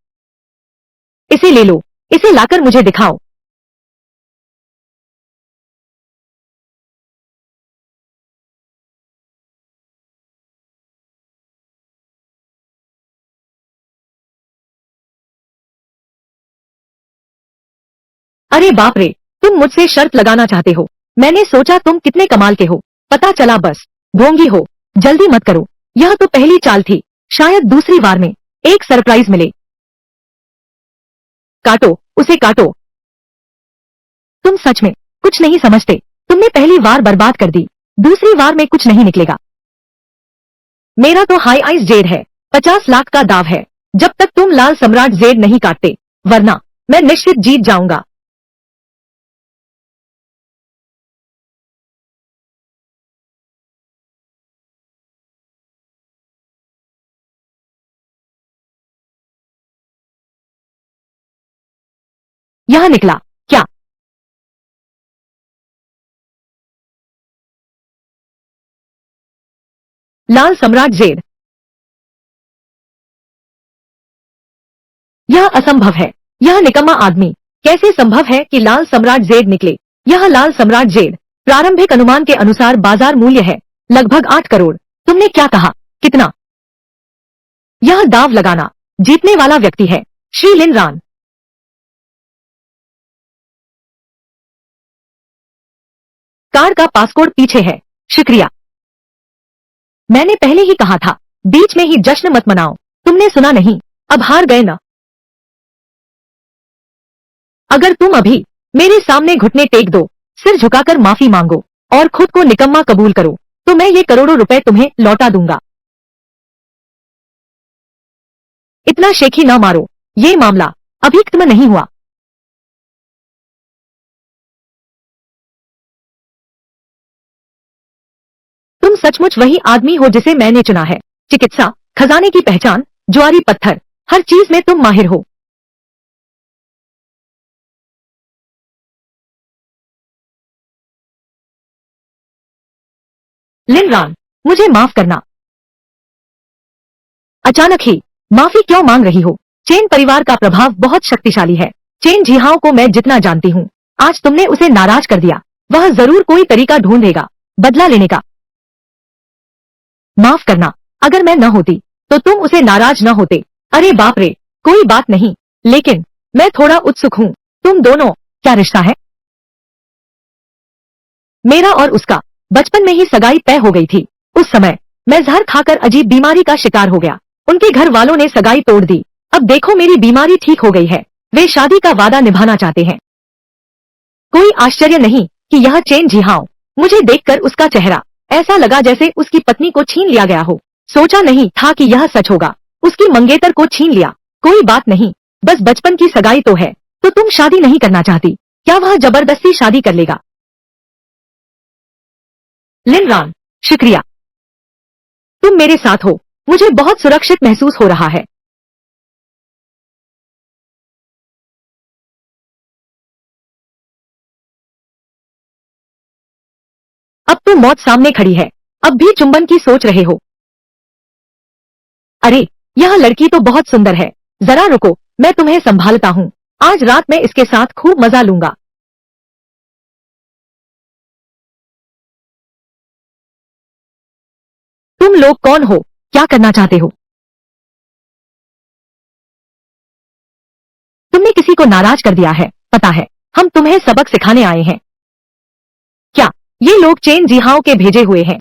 इसे ले लो। इसे लाकर मुझे दिखाओ। अरे बाप रे, तुम मुझसे शर्त लगाना चाहते हो? मैंने सोचा तुम कितने कमाल के हो। पता चला बस ढोंगी हो। जल्दी मत करो, यह तो पहली चाल थी। शायद दूसरी बार में एक सरप्राइज मिले। काटो, उसे काटो। तुम सच में कुछ नहीं समझते। तुमने पहली बार बर्बाद कर दी। दूसरी बार में कुछ नहीं निकलेगा। मेरा तो हाई आइस जेड है। 50 लाख का दाव है। जब तक तुम लाल सम्राट जेड नहीं काटते, वरना मैं निश्चित जीत जाऊंगा। यह निकला क्या? लाल सम्राट जेड। यह असंभव है। यह निकम्मा आदमी। कैसे संभव है कि लाल सम्राट जेड निकले? यह लाल सम्राट जेड प्रारंभिक अनुमान के अनुसार बाजार मूल्य है लगभग 8 करोड़। तुमने क्या कहा? कितना? यह दाव लगाना। जीतने वाला व्यक्ति है श्री लिन रान। कार का पासकोड पीछे है। शुक्रिया। मैंने पहले ही कहा था, बीच में ही जश्न मत मनाओ। तुमने सुना नहीं? अब हार गए न। अगर तुम अभी मेरे सामने घुटने टेक दो, सिर झुकाकर माफी मांगो और खुद को निकम्मा कबूल करो, तो मैं ये करोड़ों रुपए तुम्हें लौटा दूंगा। इतना शेखी न मारो। ये मामला अभी खत्म नहीं हुआ। तुम सचमुच वही आदमी हो जिसे मैंने चुना है। चिकित्सा, खजाने की पहचान, ज्वारी पत्थर, हर चीज में तुम माहिर हो। लिन रान, मुझे माफ करना। अचानक ही माफी क्यों मांग रही हो? चेन परिवार का प्रभाव बहुत शक्तिशाली है। चेन जिहाओ को मैं जितना जानती हूँ, आज तुमने उसे नाराज कर दिया। वह जरूर कोई तरीका ढूंढेगा बदला लेने का। माफ करना। अगर मैं न होती तो तुम उसे नाराज न होते। अरे बाप रे, कोई बात नहीं, लेकिन मैं थोड़ा उत्सुक हूँ। तुम दोनों क्या रिश्ता है? मेरा और उसका बचपन में ही सगाई तय हो गई थी। उस समय मैं जहर खाकर अजीब बीमारी का शिकार हो गया। उनके घर वालों ने सगाई तोड़ दी। अब देखो मेरी बीमारी ठीक हो गई है। वे शादी का वादा निभाना चाहते हैं। कोई आश्चर्य नहीं कि यह चेन जिहाओ। मुझे देखकर उसका चेहरा ऐसा लगा जैसे उसकी पत्नी को छीन लिया गया हो। सोचा नहीं था कि यह सच होगा। उसकी मंगेतर को छीन लिया। कोई बात नहीं, बस बचपन की सगाई तो है। तो तुम शादी नहीं करना चाहती? क्या वह जबरदस्ती शादी कर लेगा? लिन रान, शुक्रिया। तुम मेरे साथ हो, मुझे बहुत सुरक्षित महसूस हो रहा है। अब तो मौत सामने खड़ी है, अब भी चुंबन की सोच रहे हो? अरे, यह लड़की तो बहुत सुंदर है। जरा रुको, मैं तुम्हें संभालता हूँ। आज रात में इसके साथ खूब मजा लूंगा। तुम लोग कौन हो? क्या करना चाहते हो? तुमने किसी को नाराज कर दिया है, पता है। हम तुम्हें सबक सिखाने आए हैं। क्या ये लोग चेन जिहाओ के भेजे हुए हैं?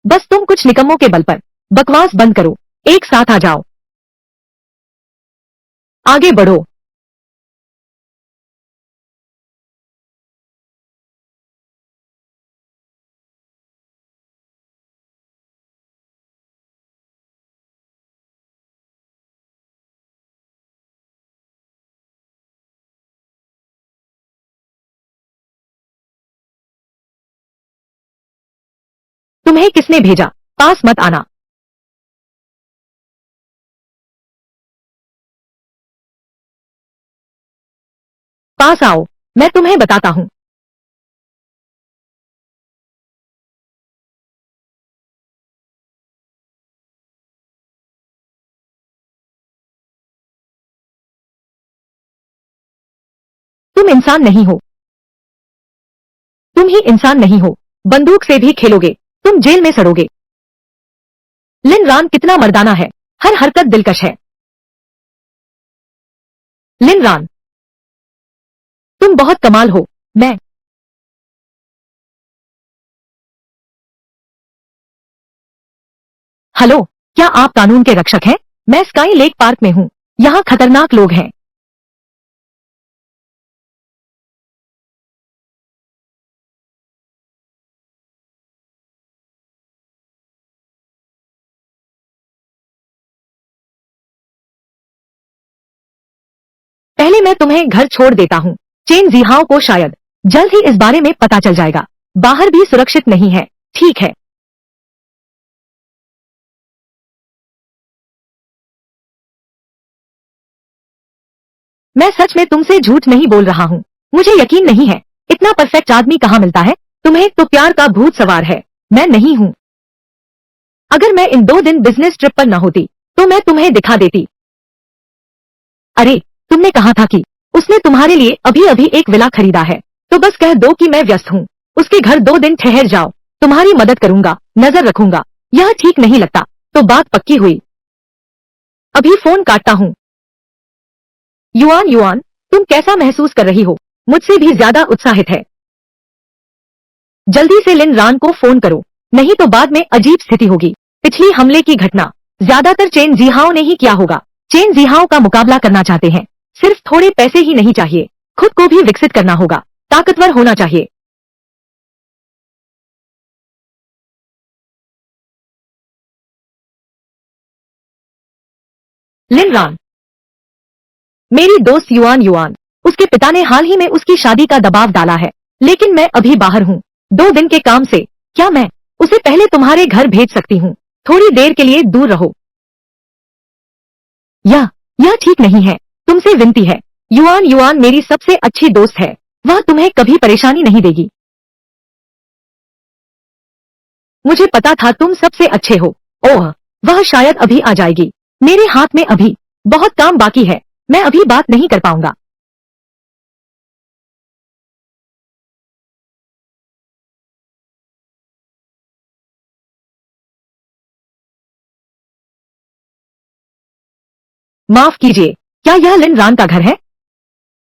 बस तुम कुछ निकम्मों के बल पर बकवास बंद करो। एक साथ आ जाओ। आगे बढ़ो। तुम्हें किसने भेजा? पास मत आना। पास आओ, मैं तुम्हें बताता हूँ। तुम इंसान नहीं हो। तुम ही इंसान नहीं हो। बंदूक से भी खेलोगे, तुम जेल में सड़ोगे। लिन रान कितना मर्दाना है। हर हरकत दिलकश है। लिन रान, तुम बहुत कमाल हो। मैं हेलो, क्या आप कानून के रक्षक हैं? मैं स्काई लेक पार्क में हूँ। यहाँ खतरनाक लोग हैं। पहले मैं तुम्हें घर छोड़ देता हूँ। चेन जिहाओ को शायद जल्द ही इस बारे में पता चल जाएगा। बाहर भी सुरक्षित नहीं है। ठीक है। मैं सच में तुमसे झूठ नहीं बोल रहा हूँ। मुझे यकीन नहीं है। इतना परफेक्ट आदमी कहाँ मिलता है? तुम्हें तो प्यार का भूत सवार है। मैं नहीं हूँ। अगर मैं इन 2 दिन बिजनेस ट्रिप पर न होती तो मैं तुम्हें दिखा देती। अरे, तुमने कहा था कि उसने तुम्हारे लिए अभी अभी एक विला खरीदा है, तो बस कह दो कि मैं व्यस्त हूँ। उसके घर 2 दिन ठहर जाओ, तुम्हारी मदद करूंगा, नजर रखूंगा। यह ठीक नहीं लगता तो बात पक्की हुई। अभी फोन काटता हूँ। युआन युआन, तुम कैसा महसूस कर रही हो? मुझसे भी ज्यादा उत्साहित है। जल्दी से लिन रान को फोन करो, नहीं तो बाद में अजीब स्थिति होगी। पिछली हमले की घटना ज्यादातर चेन जिहाओ ने ही किया होगा। चेन जिहाओ का मुकाबला करना चाहते हैं, सिर्फ थोड़े पैसे ही नहीं चाहिए, खुद को भी विकसित करना होगा, ताकतवर होना चाहिए। लिन रान, मेरी दोस्त युआन युआन, उसके पिता ने हाल ही में उसकी शादी का दबाव डाला है, लेकिन मैं अभी बाहर हूँ 2 दिन के काम से। क्या मैं उसे पहले तुम्हारे घर भेज सकती हूँ? थोड़ी देर के लिए दूर रहो। यह यह ठीक नहीं है, तुमसे विनती है। युआन युआन मेरी सबसे अच्छी दोस्त है, वह तुम्हें कभी परेशानी नहीं देगी। मुझे पता था तुम सबसे अच्छे हो। ओह, वह शायद अभी आ जाएगी। मेरे हाथ में अभी बहुत काम बाकी है, मैं अभी बात नहीं कर पाऊंगा। माफ कीजिए, क्या यह लिन रान का घर है?